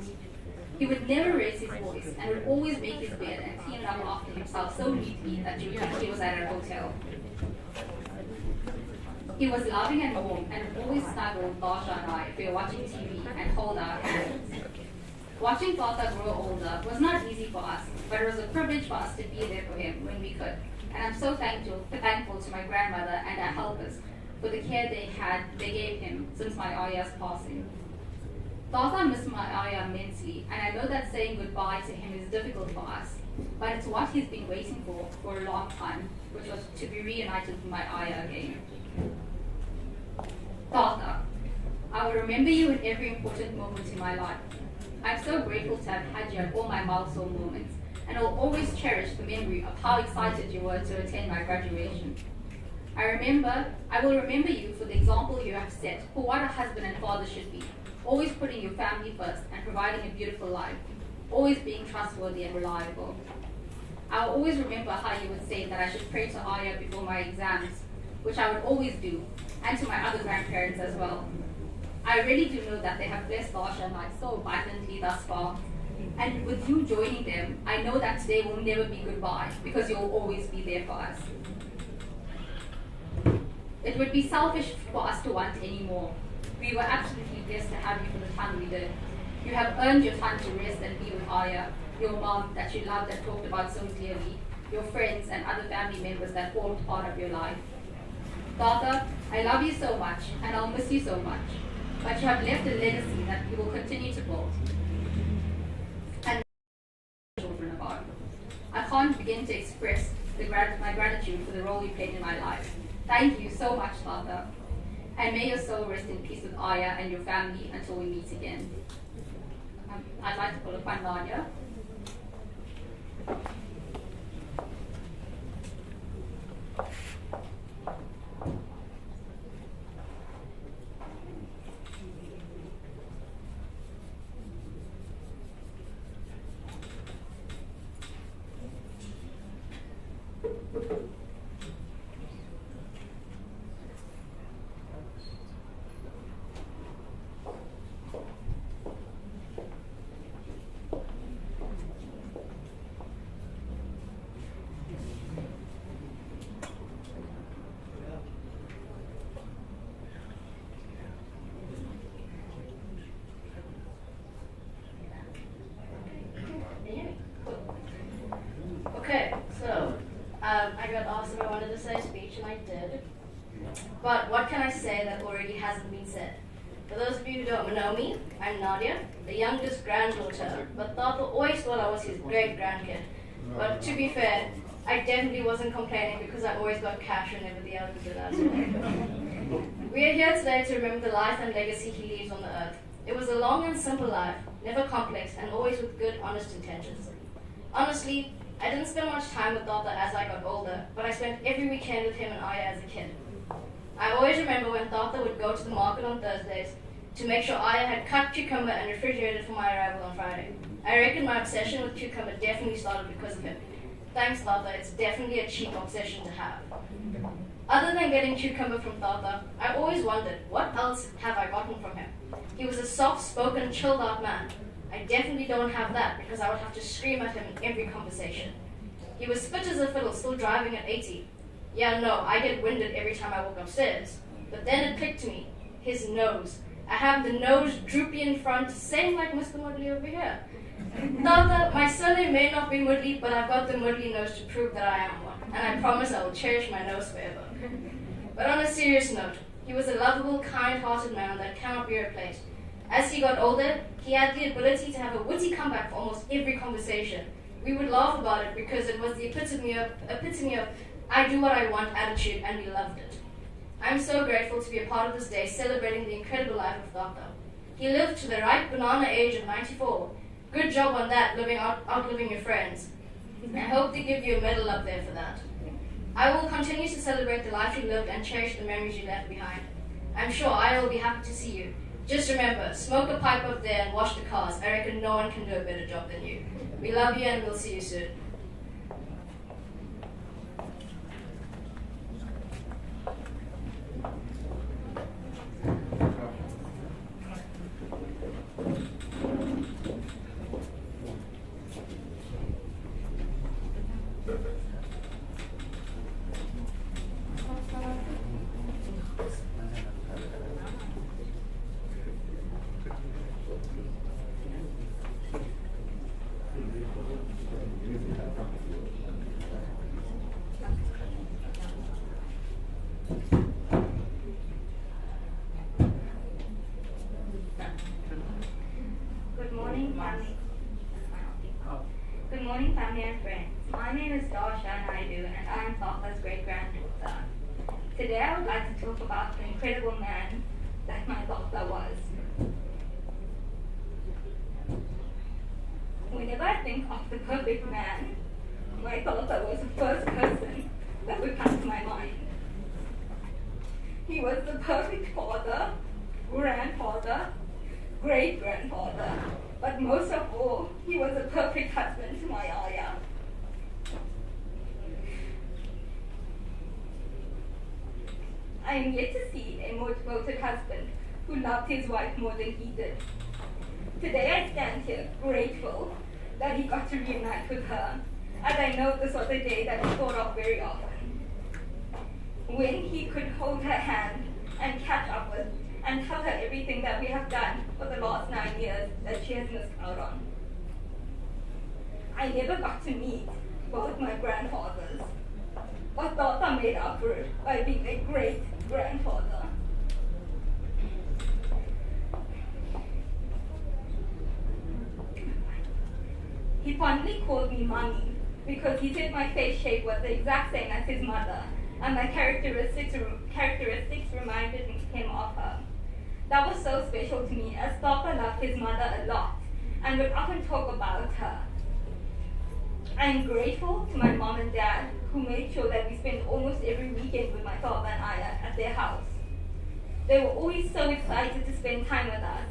He would never raise his voice and would always make his bed and clean it up after himself so neatly that you would think he was at a hotel. He was loving and warm and would always snuggle Dasha and I if we were watching TV and hold our hands. Watching Tata grow older was not easy for us, but it was a privilege for us to be there for him when we could. And I'm so thankful to my grandmother and our helpers for the care they gave him since my Aya's passing. Tata missed my Aya immensely, and I know that saying goodbye to him is difficult for us, but it's what he's been waiting for a long time, which was to be reunited with my Aya again. Tata, I will remember you in every important moment in my life. I'm so grateful to have had you at all my milestone moments, and I'll always cherish the memory of how excited you were to attend my graduation. I will remember you for the example you have set for what a husband and father should be, always putting your family first and providing a beautiful life, always being trustworthy and reliable. I will always remember how you would say that I should pray to Aya before my exams, which I would always do, and to my other grandparents as well. I really do know that they have blessed Dasha and I so abundantly thus far, and with you joining them, I know that today will never be goodbye because you'll always be there for us. It would be selfish for us to want any more. We were absolutely blessed to have you for the time we did. You have earned your time to rest and be with Aya, your mom that you loved and talked about so clearly, your friends and other family members that formed part of your life. Daughter, I love you so much, and I'll miss you so much, but you have left a legacy that you will continue to build. And children about. I can't begin to express my gratitude for the role you played in my life. Thank you so much, Daughter. And may your soul rest in peace with Aya and your family until we meet again. I'd like to call upon Nadia. Okay, so I got asked if I wanted to say a speech, and I did. But what can I say that already hasn't been said? For those of you who don't know me, I'm Nadia, the youngest granddaughter, but Tata always thought I was his great-grandkid. But to be fair, I definitely wasn't complaining because I always got cash whenever the elders did as well. We are here today to remember the life and legacy he leaves on the earth. It was a long and simple life, never complex, and always with good, honest intentions. Honestly, I didn't spend much time with Tata as I got older, but I spent every weekend with him and Aya as a kid. I always remember when Tata would go to the market on Thursdays to make sure Aya had cut cucumber and refrigerated for my arrival on Friday. I reckon my obsession with cucumber definitely started because of him. Thanks, Tata, it's definitely a cheap obsession to have. Other than getting cucumber from Tata, I always wondered, what else have I gotten from him? He was a soft-spoken, chilled-out man. I definitely don't have that because I would have to scream at him in every conversation. He was fit as a fiddle, still driving at 80. Yeah, no, I get winded every time I walk upstairs. But then it clicked to me. His nose. I have the nose droopy in front, same like Mr. Moodley over here. Tata, my surname may not be Moodley, but I've got the Moodley nose to prove that I am one. And I promise I will cherish my nose forever. But on a serious note, he was a lovable, kind-hearted man that cannot be replaced. As he got older, he had the ability to have a witty comeback for almost every conversation. We would laugh about it because it was the epitome of I do what I want attitude, and we loved it. I'm so grateful to be a part of this day celebrating the incredible life of Tata. He lived to the ripe banana age of 94. Good job on that, outliving your friends. I hope they give you a medal up there for that. I will continue to celebrate the life you lived and cherish the memories you left behind. I'm sure I will be happy to see you. Just remember, smoke a pipe up there and wash the cars. I reckon no one can do a better job than you. We love you and we'll see you soon. Good morning, family and friends. My name is Darsha Naidu, and I am Tata's great-granddaughter. Today, I would like to talk about the incredible man that my Tata was. Whenever I think of the perfect man, my Tata was the first person that would come to my mind. He was the perfect father, grandfather, great-grandfather, but most of all, he was a perfect husband to my Aya. I am yet to see a more devoted husband who loved his wife more than he did. Today I stand here grateful that he got to reunite with her, as I know this was a day that he thought of very often. when he could hold her hand and catch up with and tell her everything that we have done for the last 9 years that she has missed out on. I never got to meet both my grandfathers, but Tata made up for it by being a great grandfather. He fondly called me Mommy because he said my face shape was the exact same as his mother, and my characteristics reminded him of her. That was so special to me, as Tata loved his mother a lot and would often talk about her. I am grateful to my mom and dad, who made sure that we spent almost every weekend with my father and I at their house. They were always so excited to spend time with us.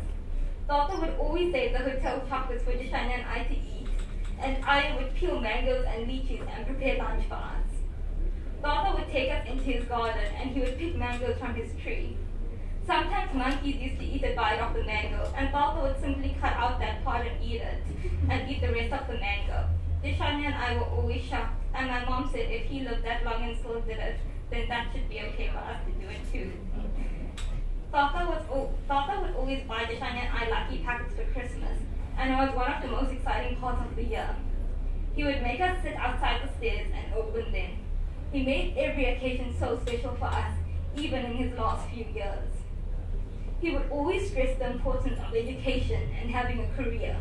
Tata would always save the hotel chocolates for Deshanya and I to eat, and I would peel mangoes and lychees and prepare lunch for us. Tata would take us into his garden and he would pick mangoes from his tree. Sometimes monkeys used to eat a bite of the mango, and Tata would simply cut out that part and eat it, and eat the rest of the mango. Deshanya and I were always shocked, and my mom said if he lived that long and still did it, then that should be okay for us to do it too. Tata would always buy Deshanya and I lucky packets for Christmas, and it was one of the most exciting parts of the year. He would make us sit outside the stairs and open them. He made every occasion so special for us, even in his last few years. He would always stress the importance of education and having a career.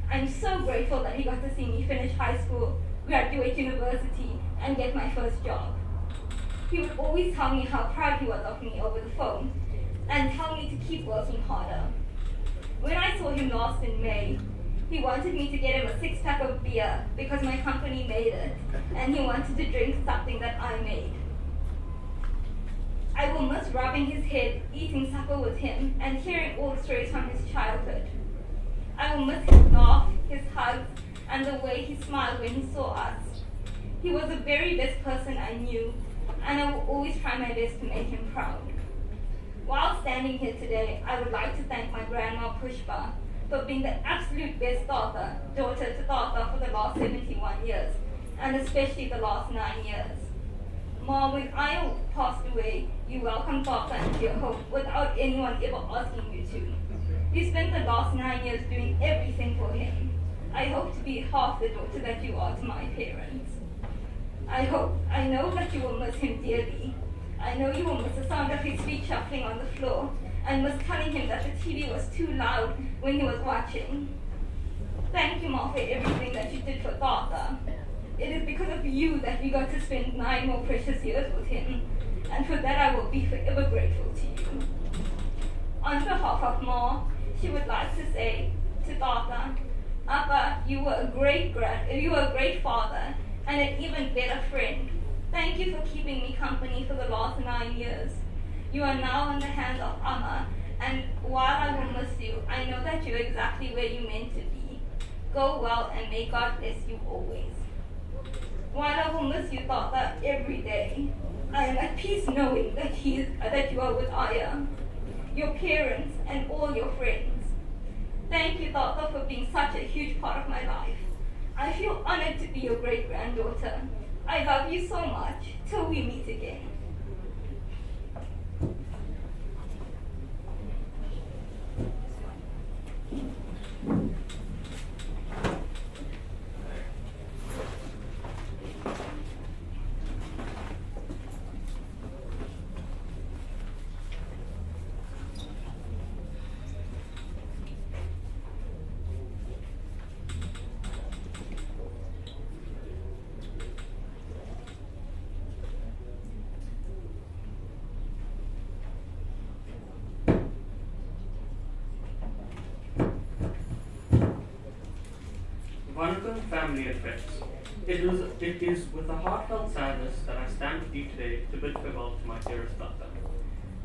I'm so grateful that he got to see me finish high school, graduate university, and get my first job. He would always tell me how proud he was of me over the phone, and tell me to keep working harder. When I saw him last in May, he wanted me to get him a 6-pack of beer because my company made it, and he wanted to drink something that I made. I will miss rubbing his head, eating supper with him, and hearing all the stories from his childhood. I will miss his laugh, his hugs, and the way he smiled when he saw us. He was the very best person I knew, and I will always try my best to make him proud. While standing here today, I would like to thank my grandma Pushpa for being the absolute best daughter to Tata for the last 71 years, and especially the last 9 years. Mom, when I passed away, you welcomed Tata into your home without anyone ever asking you to. You spent the last 9 years doing everything for him. I hope to be half the daughter that you are to my parents. I know that you will miss him dearly. I know you will miss the sound of his feet shuffling on the floor, and miss telling him that the TV was too loud when he was watching. Thank you, Mom, for everything that you did for Tata. It is because of you that we got to spend 9 more precious years with him, and for that I will be forever grateful to you. On behalf of Ma, she would like to say to Tata, Appa, you were a great father, and an even better friend. Thank you for keeping me company for the last 9 years. You are now in the hands of Amma, and while I will miss you, I know that you're exactly where you're meant to be. Go well, and may God bless you always. While I will miss you, Tata, every day, I am at peace knowing that you are with Aya, your parents, and all your friends. Thank you, Tata, for being such a huge part of my life. I feel honored to be your great-granddaughter. I love you so much. Till we meet again. Welcome, family and friends. It is with a heartfelt sadness that I stand with you today to bid farewell to my dearest Tata.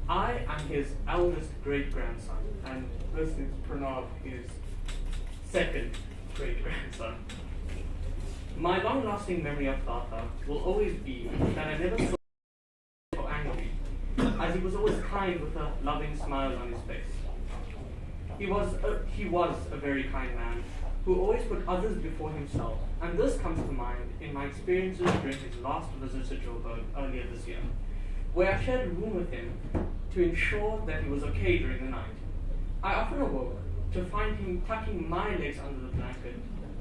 I am his eldest great-grandson, and this is Pranav, his second great-grandson. My long-lasting memory of Tata will always be that I never saw him or angry, as he was always kind with a loving smile on his face. He was a very kind man, who always put others before himself, and this comes to mind in my experiences during his last visit to Joburg earlier this year. where I shared a room with him to ensure that he was okay during the night. I often awoke to find him tucking my legs under the blanket,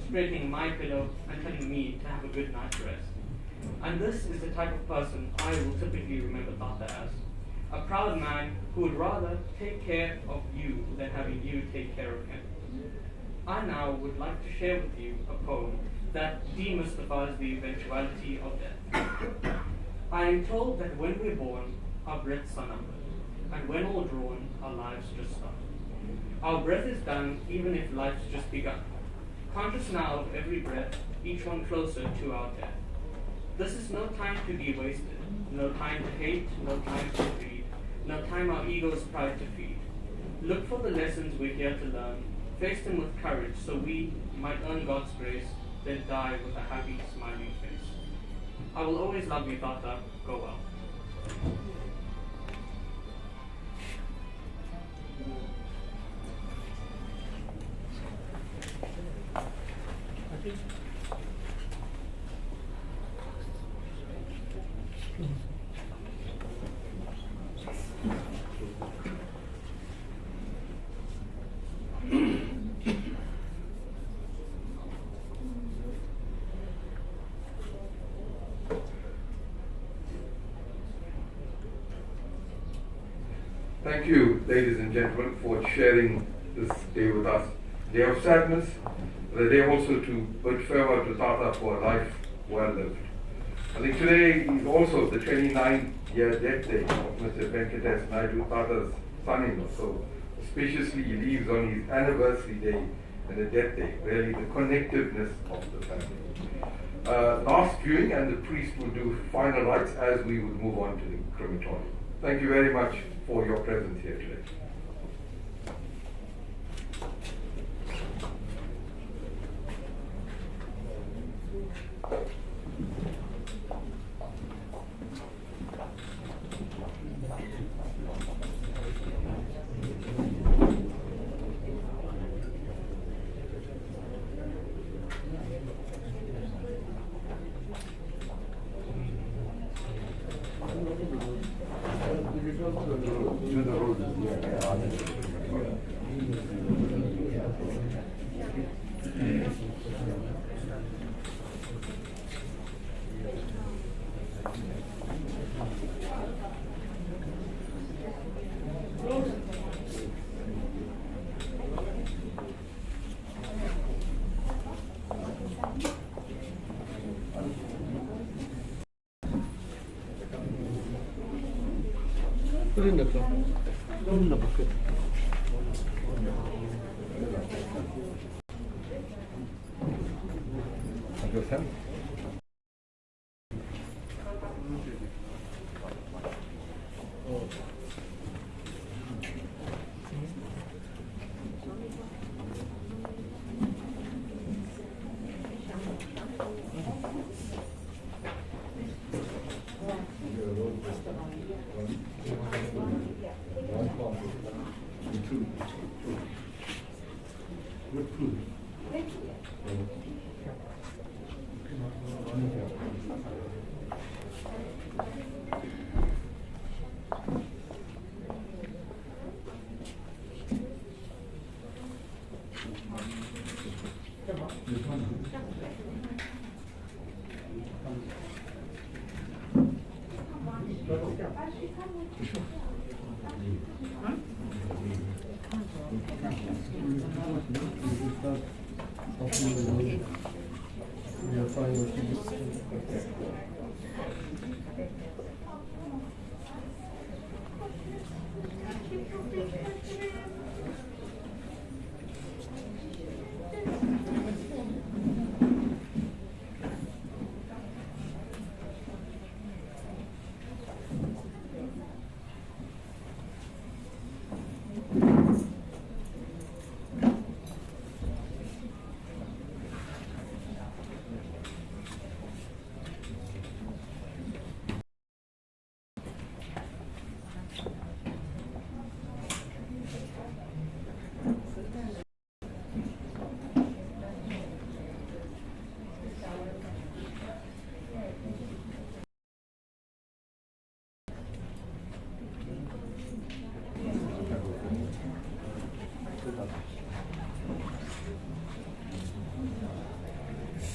straightening my pillow, and telling me to have a good night's rest. And this is the type of person I will typically remember Tata as. A proud man who would rather take care of you than having you take care of him. I now would like to share with you a poem that demystifies the eventuality of death. I am told that when we're born, our breaths are numbered, and when all drawn, our lives just start. Our breath is done even if life's just begun. Conscious now of every breath, each one closer to our death. This is no time to be wasted, no time to hate, no time to greed, no time our ego's pride to feed. Look for the lessons we're here to learn, face them with courage so we might earn God's grace, then die with a happy, smiling face. I will always love you, Tata. Go well. Thank you, ladies and gentlemen, for sharing this day with us. Day of sadness, the day also to bid farewell to Tata for a life well lived. I think today is also the 29th-year death day of Mr. Venkatesh Naidu, Tata's son-in-law. So auspiciously he leaves on his anniversary day and the death day, really the connectiveness of the family. Last viewing, and the priest will do final rites as we would move on to the crematorium. Thank you very much for your presence here today. Put in the cup. In the bucket.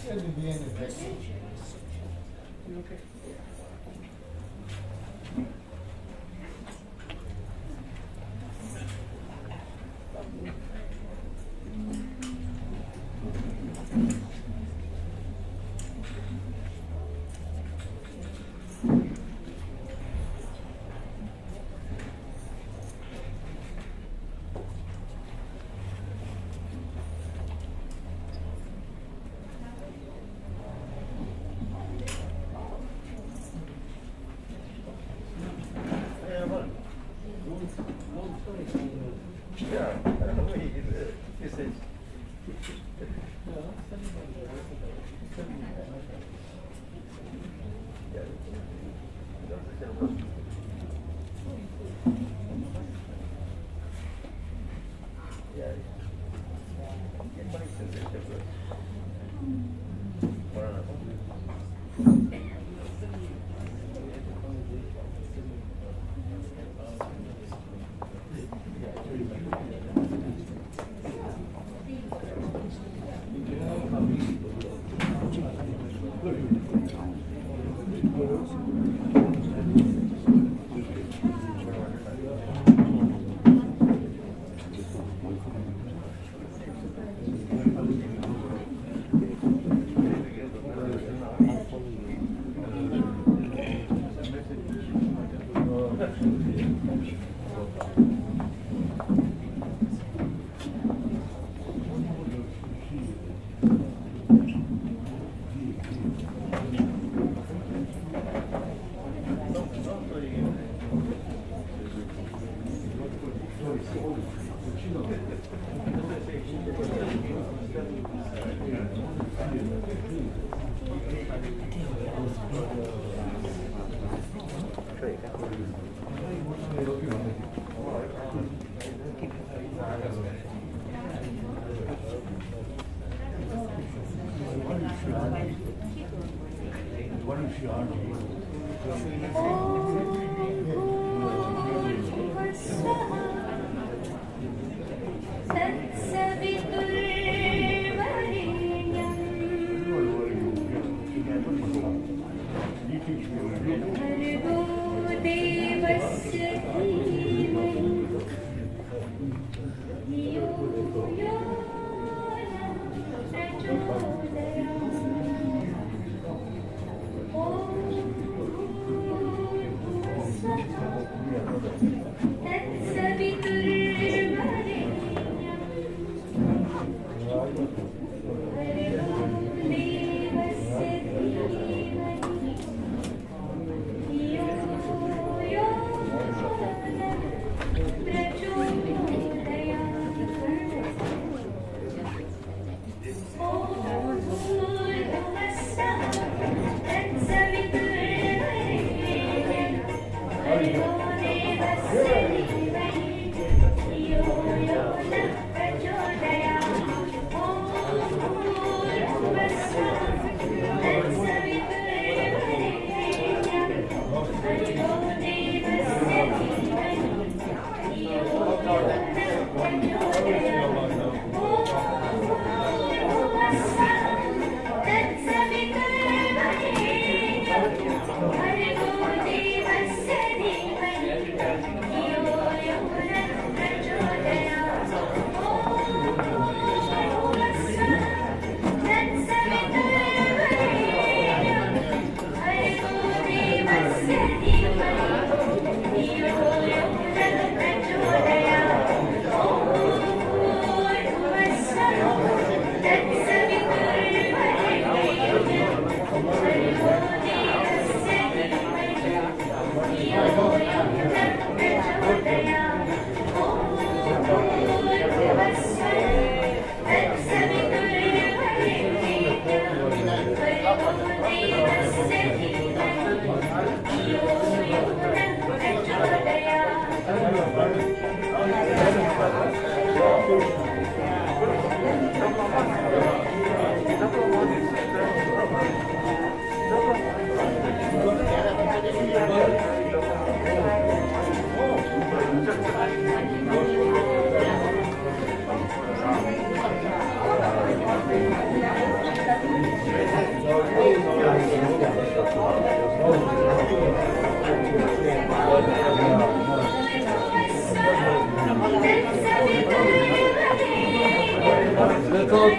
Let me begin the message. You okay?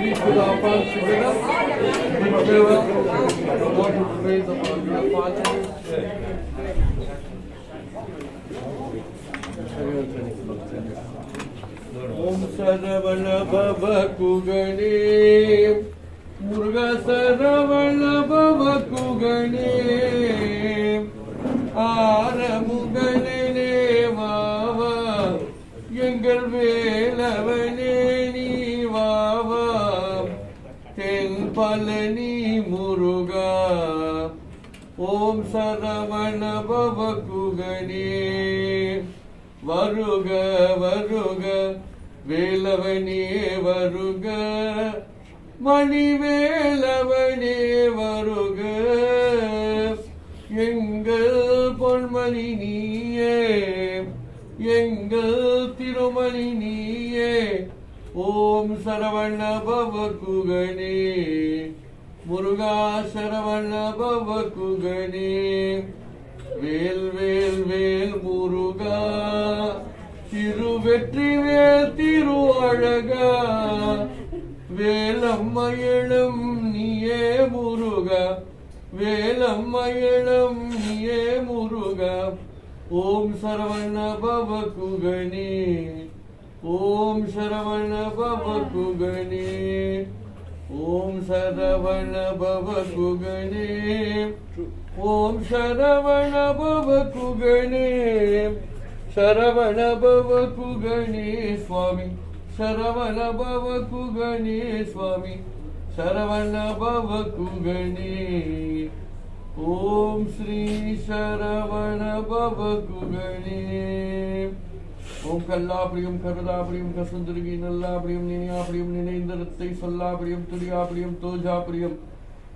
Please put our palms together. Big farewell. God who praise upon your Father. Om Saravana Baba Kugane Murga Saravana Baba Kugane Aramugane Vava Yengal Velavane Ni Vava Telpalani Muruga Om Saravana Baba Kugane Varuga Varuga Velavane Varuga Mani Velavane Varuga Yengal Polmani Niye Yengal Tirumani Niye Om Saravana Baba Kugane Muruga Saravana Baba Kugane Vel Vel Vel Muruga Tiru Vetri Vel Tiru Alaga Velammayanam Niye Muruga Velammayanam Niye Muruga Om Saravana Baba Kugane Om Saravana Baba Kugane Om Saravana Baba Kugane Om Saravana Baba Kugane Saravana Baba Kugane Swami Saravana Baba Kugane Swami Saravana Baba Kugane Om Sri Saravana Baba Kugane Om Kallapriyam Karadapriyam Kasundargi Nallapriyam Niniyapriyam Ninendarattai Sallapriyam Tudiyapriyam Tojapriyam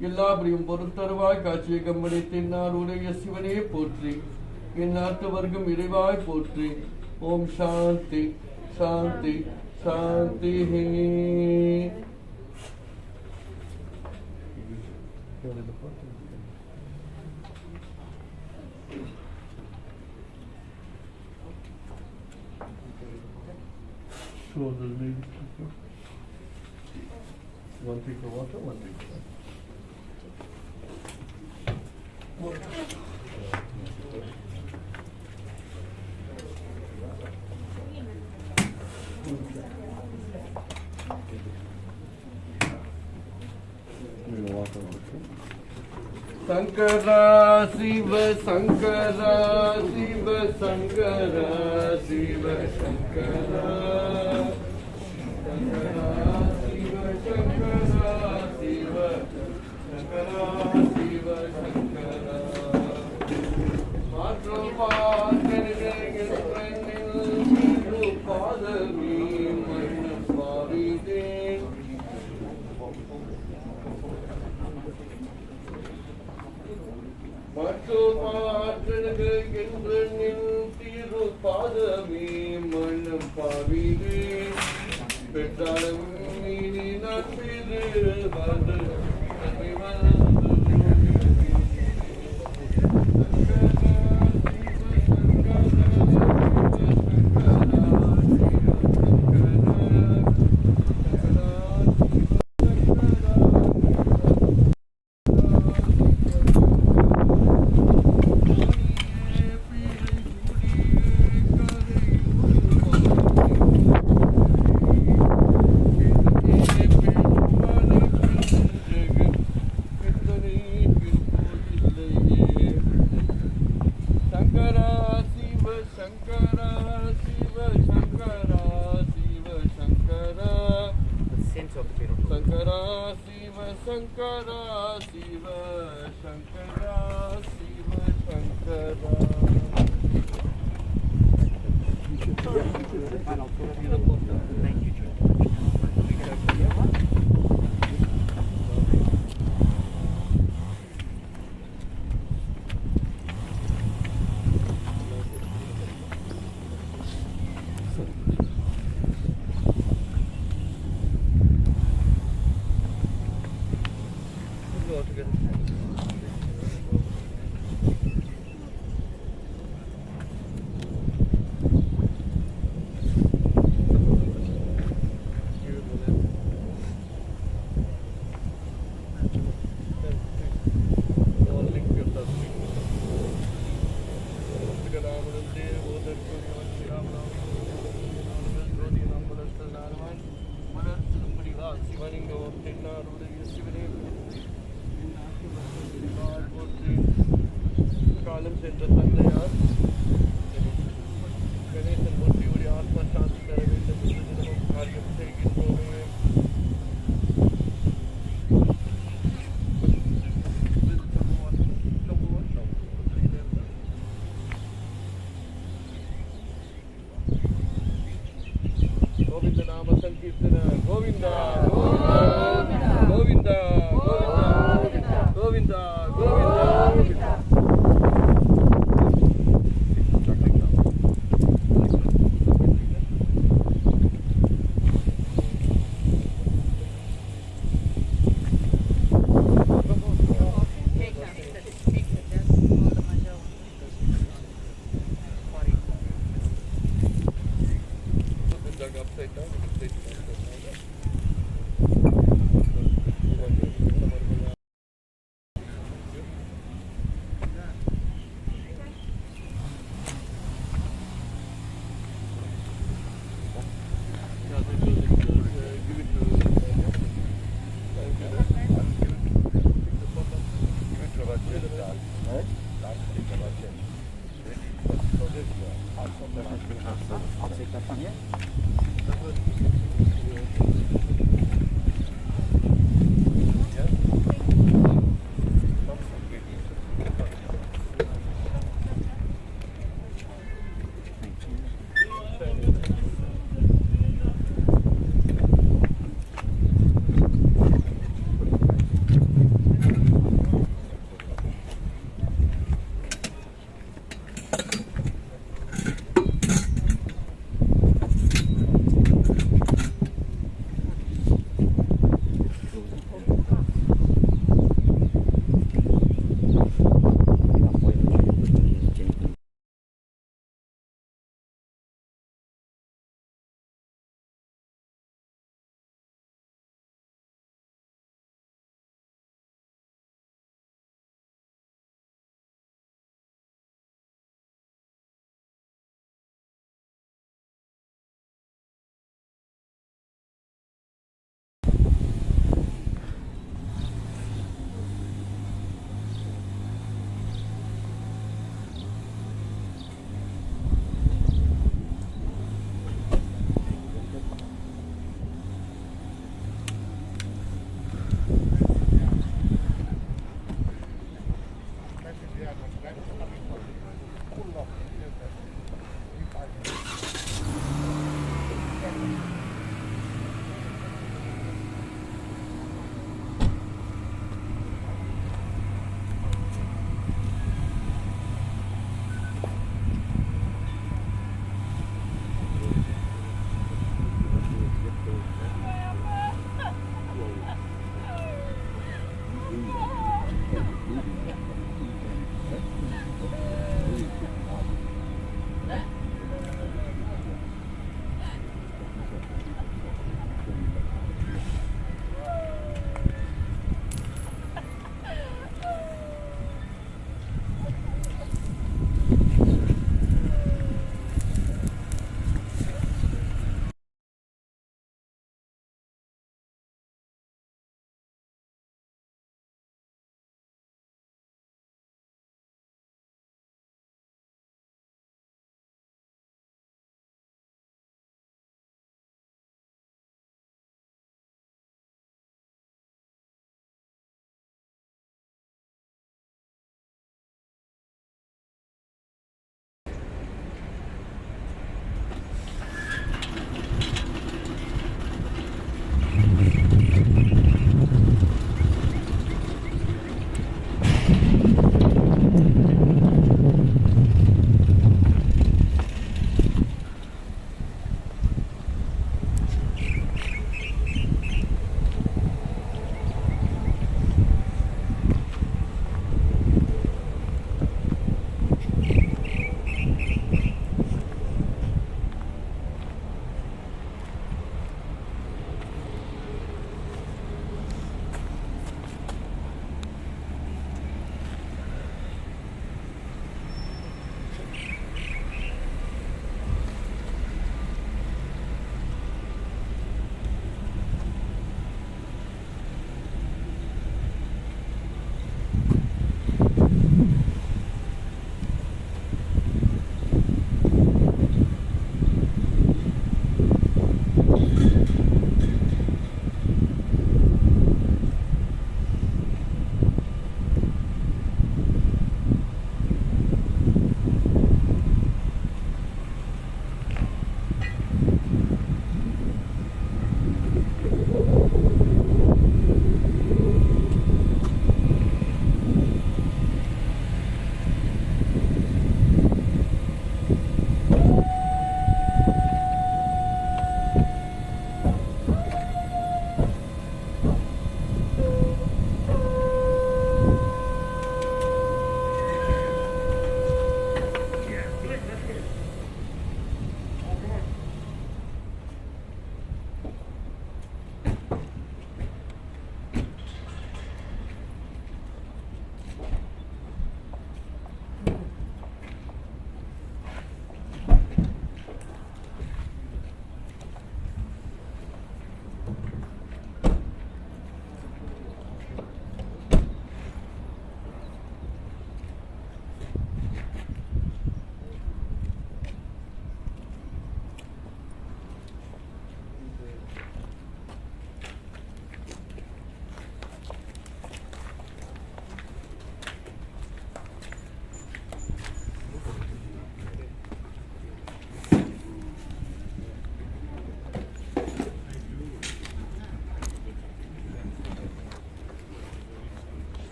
Yellapriyam Poruttarvai Kachiye Kammade Tennaruடைய சிவனே போற்றி என் நாட்டு வர்க்கம் இறைவாய் போற்றி ஓம் சாந்தி சாந்தி சாந்தி So the lady, one drink of water, one drink of water. Sankara Shiva Sankara Shiva Sankara Shiva Sankara Sankara Shiva Sankara Shiva Sankara Shiva Sankara Matrapa Terigil Pranil Viru Padami Manapavide Matrupatranagendranin Tirupadami Manam Pavide Petralam Mini Napiru Vadu தென்னாடுடைய சிவனே போற்றி. போற்றி. காலம் சென்ற தந்தையார் கணேசன் மூர்த்தியுடைய ஆத்மா சாந்தி தர வேண்டும் என்று தினமும் காரியம் செய்கின்றோமே. गोविंद नाम संकीर्तन Govind Govind Govind Govind Govind upside down, upside down.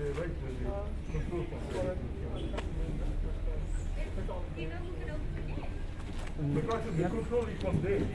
Because the control is from there.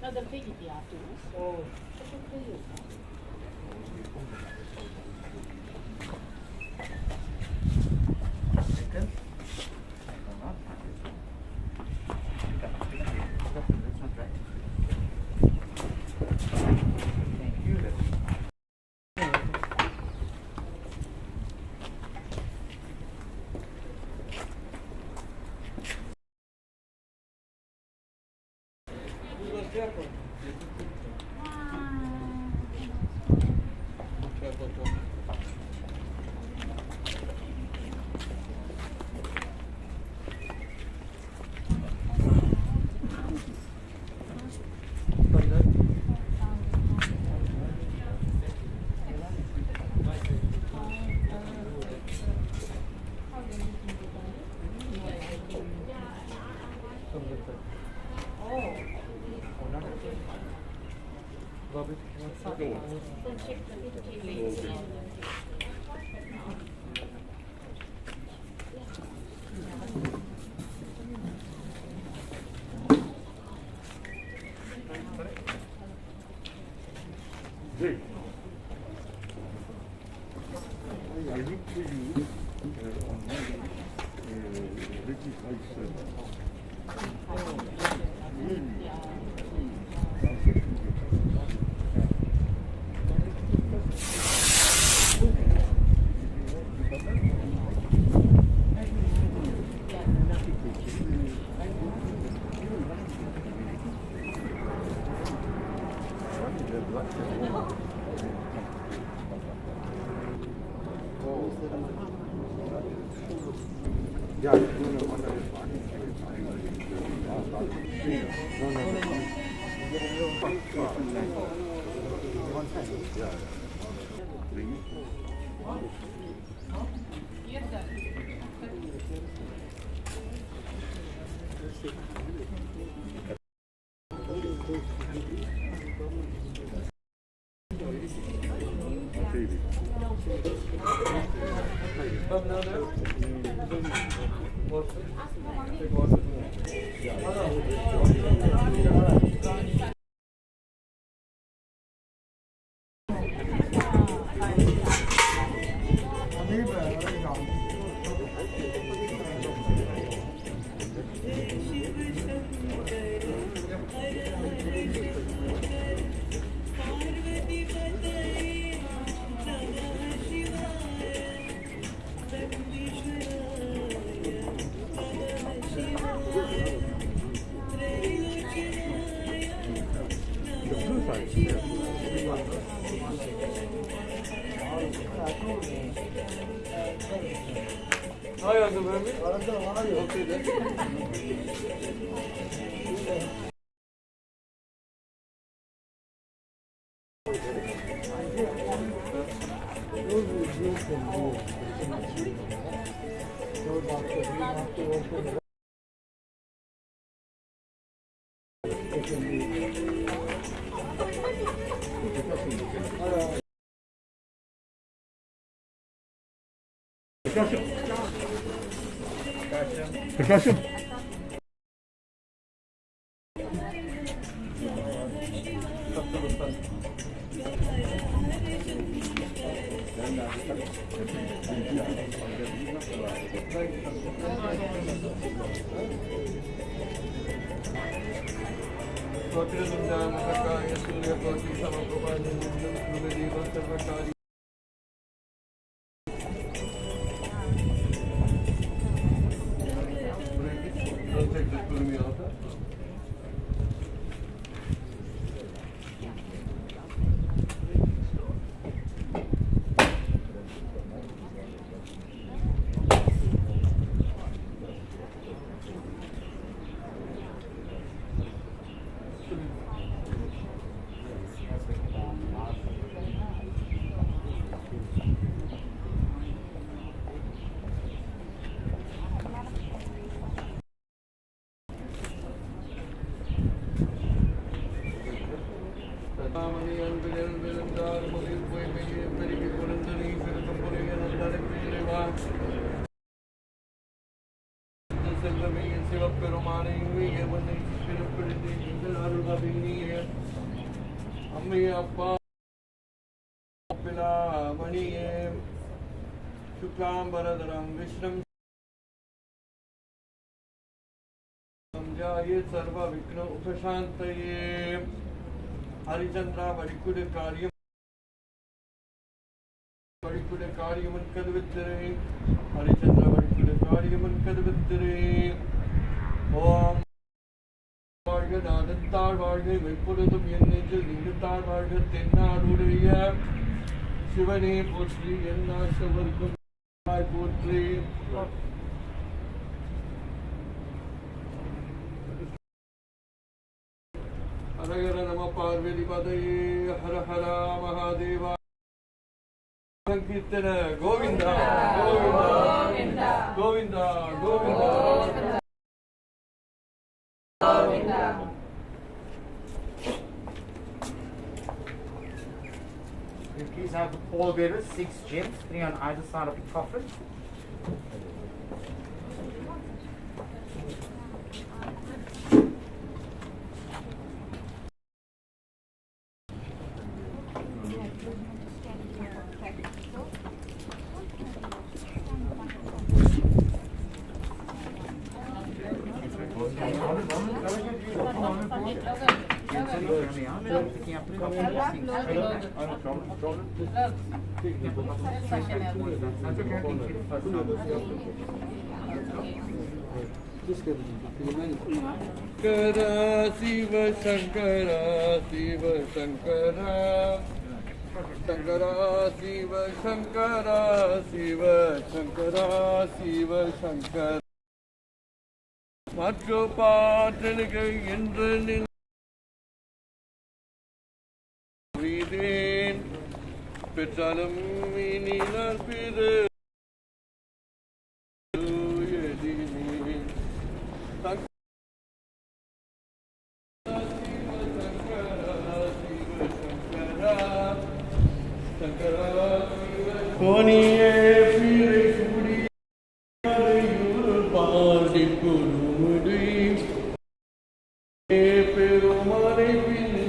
Nada pedi piatto. Oh, Percussion. सर्व विघ्न उपशांतये हरिचंद्र वरिकुल कार्यमन कदवित्तरे हरिचंद्र वरिकुल कार्यमन कदवित्तरे ओम வாழ்க நாதத்தாள் வாழ்க வெப்பொழுதும் என் நெஞ்சில் நீங்கத்தாள் வாழ்க தென்னாடுடைய சிவனே போற்றி என்னாசவர்க்கும் போற்றி हर नम पार्वती पदये हर हर महादेवा कीर्तन Govind Govind Govind Govind Please have the pallbearers, 6 gems, 3 on either side of the coffin. Shiv Shankar Shiv Shankar Shankar Shiv Shankar Shiv Shankar Shiv Shankar மற்ற பாட்டல்கள் என்று நின்றேன் பெற்றாலும் இனினால் பிது கோணியே பிறை சூடி பாடி குருமுடி பெருமானை பின்று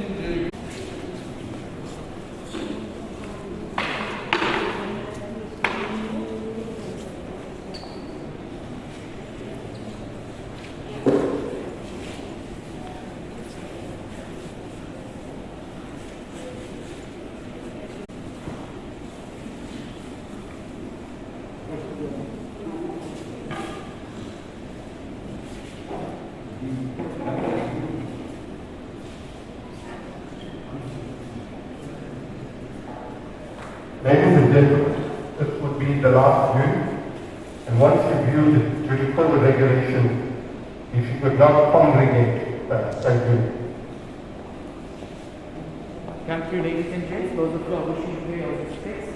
Ladies and gentlemen, this would be the last view, and once you viewed to recall the regulation, if you could not congregate, thank you. Thank you, ladies and gents. Those of you who are wishing to pay your respects.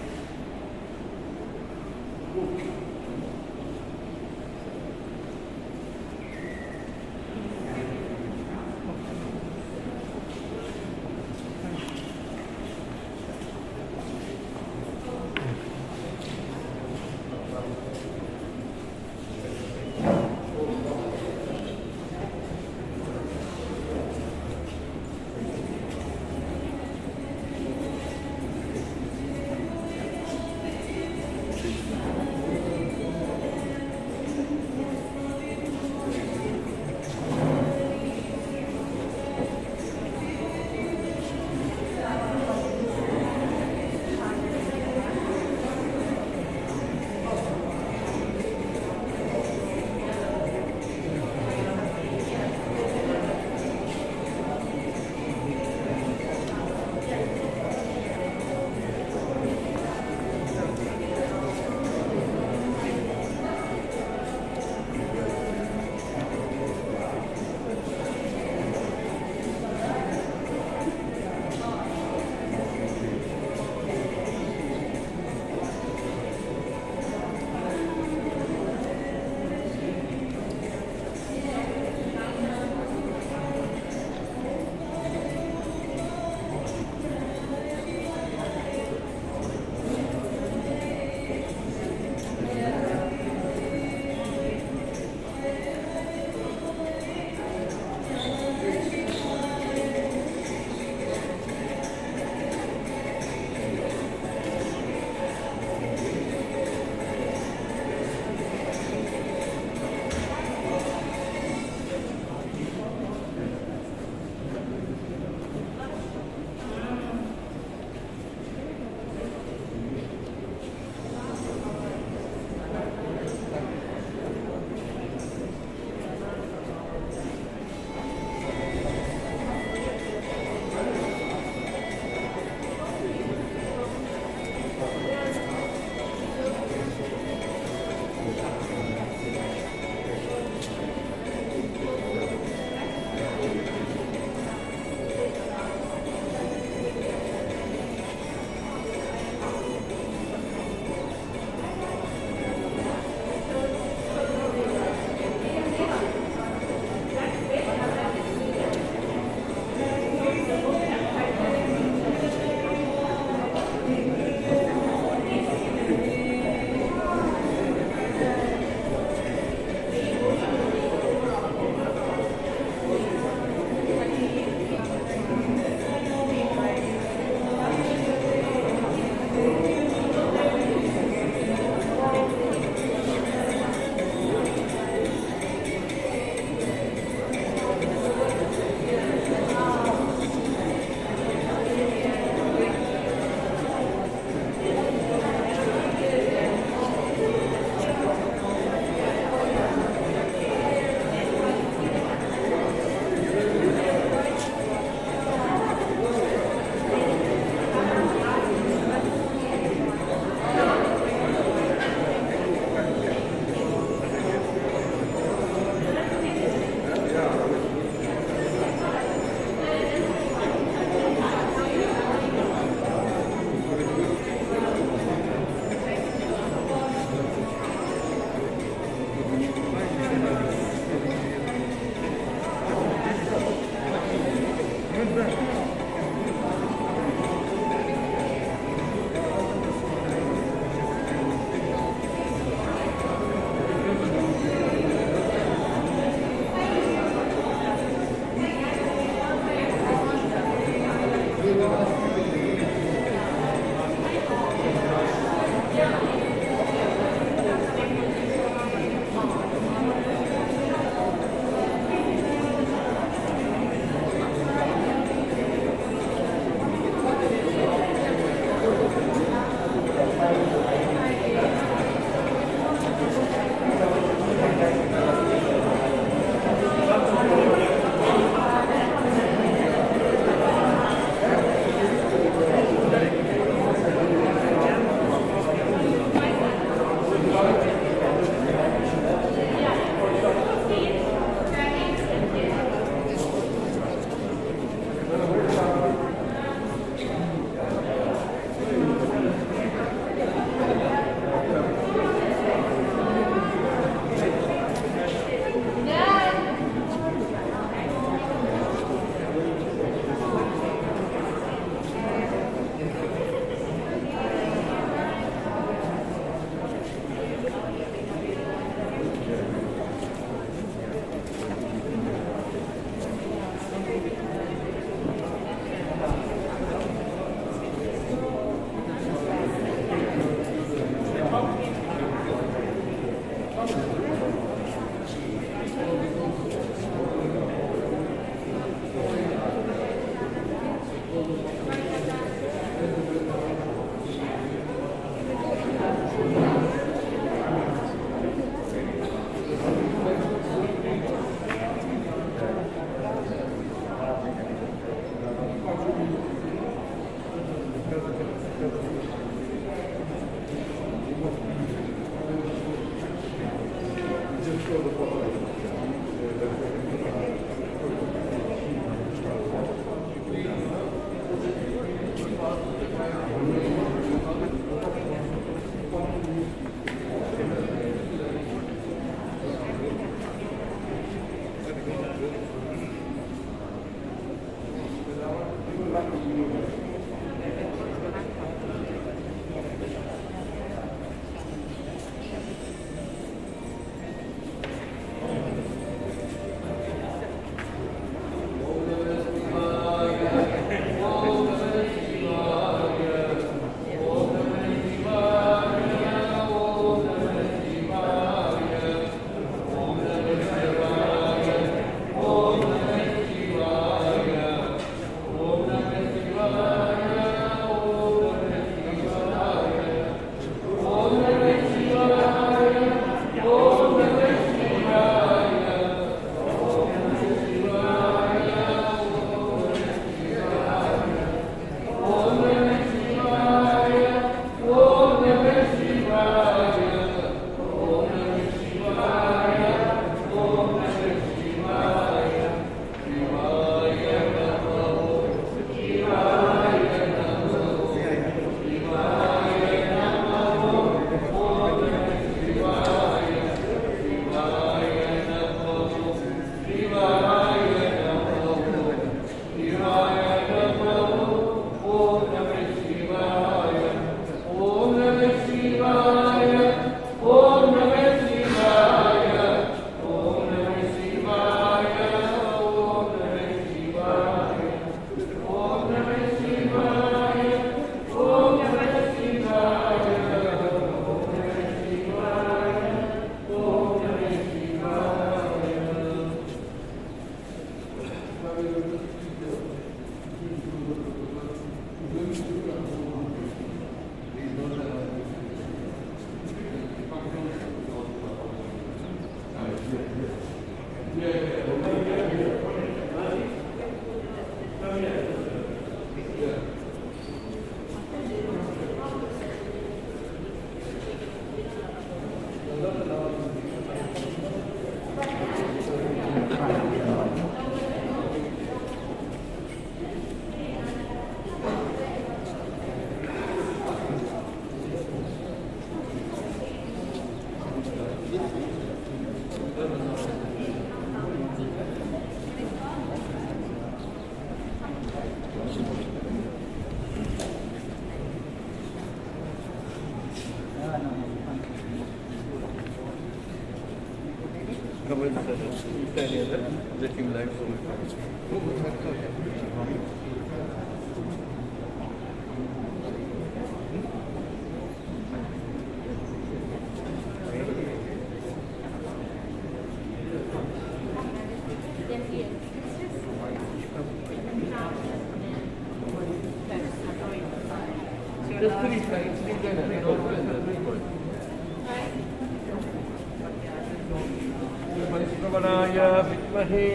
विद्महे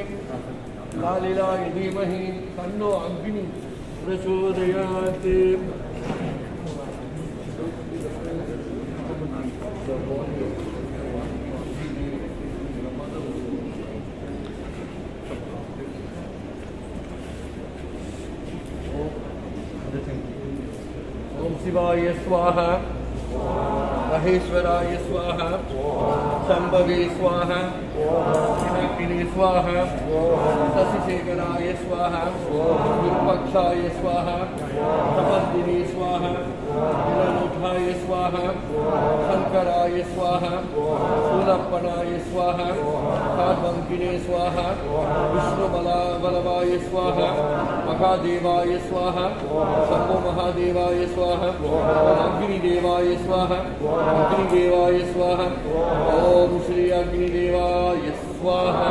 लालिलाय धीमहि तन्नो अग्नि प्रचोदयात्। ओम शिवाय स्वाहा, महेश्वराय स्वाहा, शंभवे स्वाहा, पिनाकिनी स्वाहा, शशिशेखराय स्वाहा, विरूपाक्षाय स्वाहा, तपस्विनी स्वाहा, नीललोठाय स्वाहा, शंकराय स्वाहा, शूलपनाय स्वाहा, काद्वंकिने स्वाहा, विष्णुबलवाय स्वाहा, महादेवाय स्वाहा, शंभो महादेवाय स्वाहा, अग्निदेवाय स्वाहा, अग्निदेवाय स्वाहा। ओम श्री अग्निदेवाय स्वाहा। स्वाहा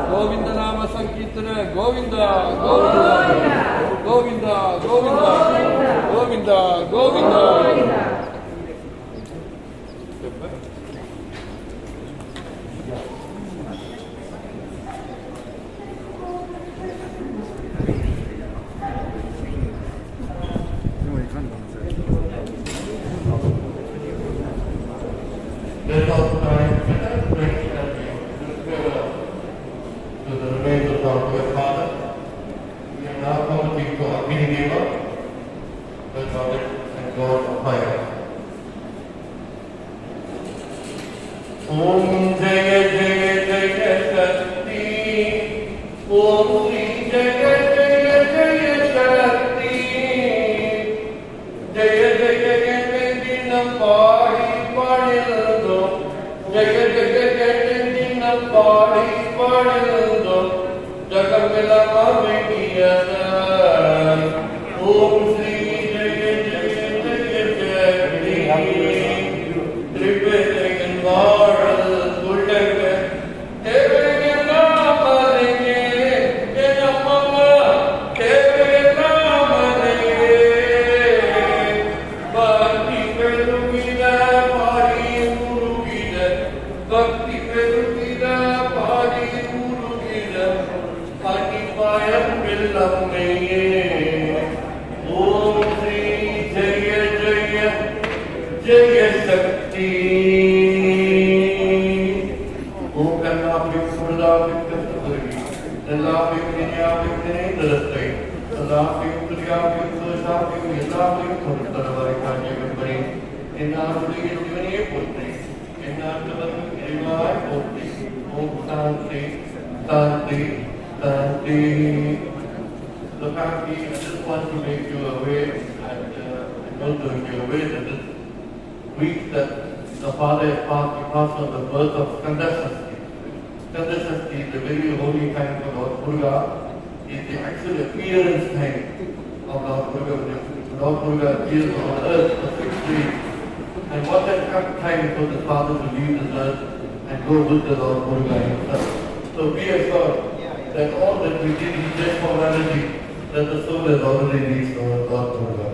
गोविंद नाम संकीर्तन Govind Govind Govind Govind Govind Govind Let us try to the remains of our dear Father. We are now coming to our meeting giver, the God and God of fire. Om Jaya Jaya Jaya Shakti, Om Sri Jaya Jaya Jaya Shakti, Jaya Jaya Jaya Dinam Pari Parildo, Jaya Jaya Jaya Dinam Pari Parildo, Jagamela Mavidiyana, Om Sri Jaya Jaya Jaya Shakti, Trivedayan Varal Gulaga, Devayan Namadege, Denamama, Devayan Namadege, Bhakti Perugida, Pari Urugida, Bhakti Perugida, Pari Urugida, Patipayam Villameye, Om Sri Jaya Jaya Jaya Shakti, Om Kannapik Surdapik Kasturgi, Nalapik Ninyapik Nindrastai, Nalapik Turyapik Sushapik Yasapik Kurtaravarika Jagambari, Enarudi Yasivani Putri, Enartavati Irivai Putri, Om Santi, Santi, Santi. So family, I just want to make you aware and not to make you aware that this week that the Father has passed on the birth of Skandashasti. Skandashasti is a very holy time for Lord Durga. It's the actual appearance time of Lord Durga. Lord Durga appears on earth for 6 days. And what that time for the Father to leave this earth and go with the Lord Durga himself. So be assured that all that we did is just formality, that the soul has already reached Lord Durga.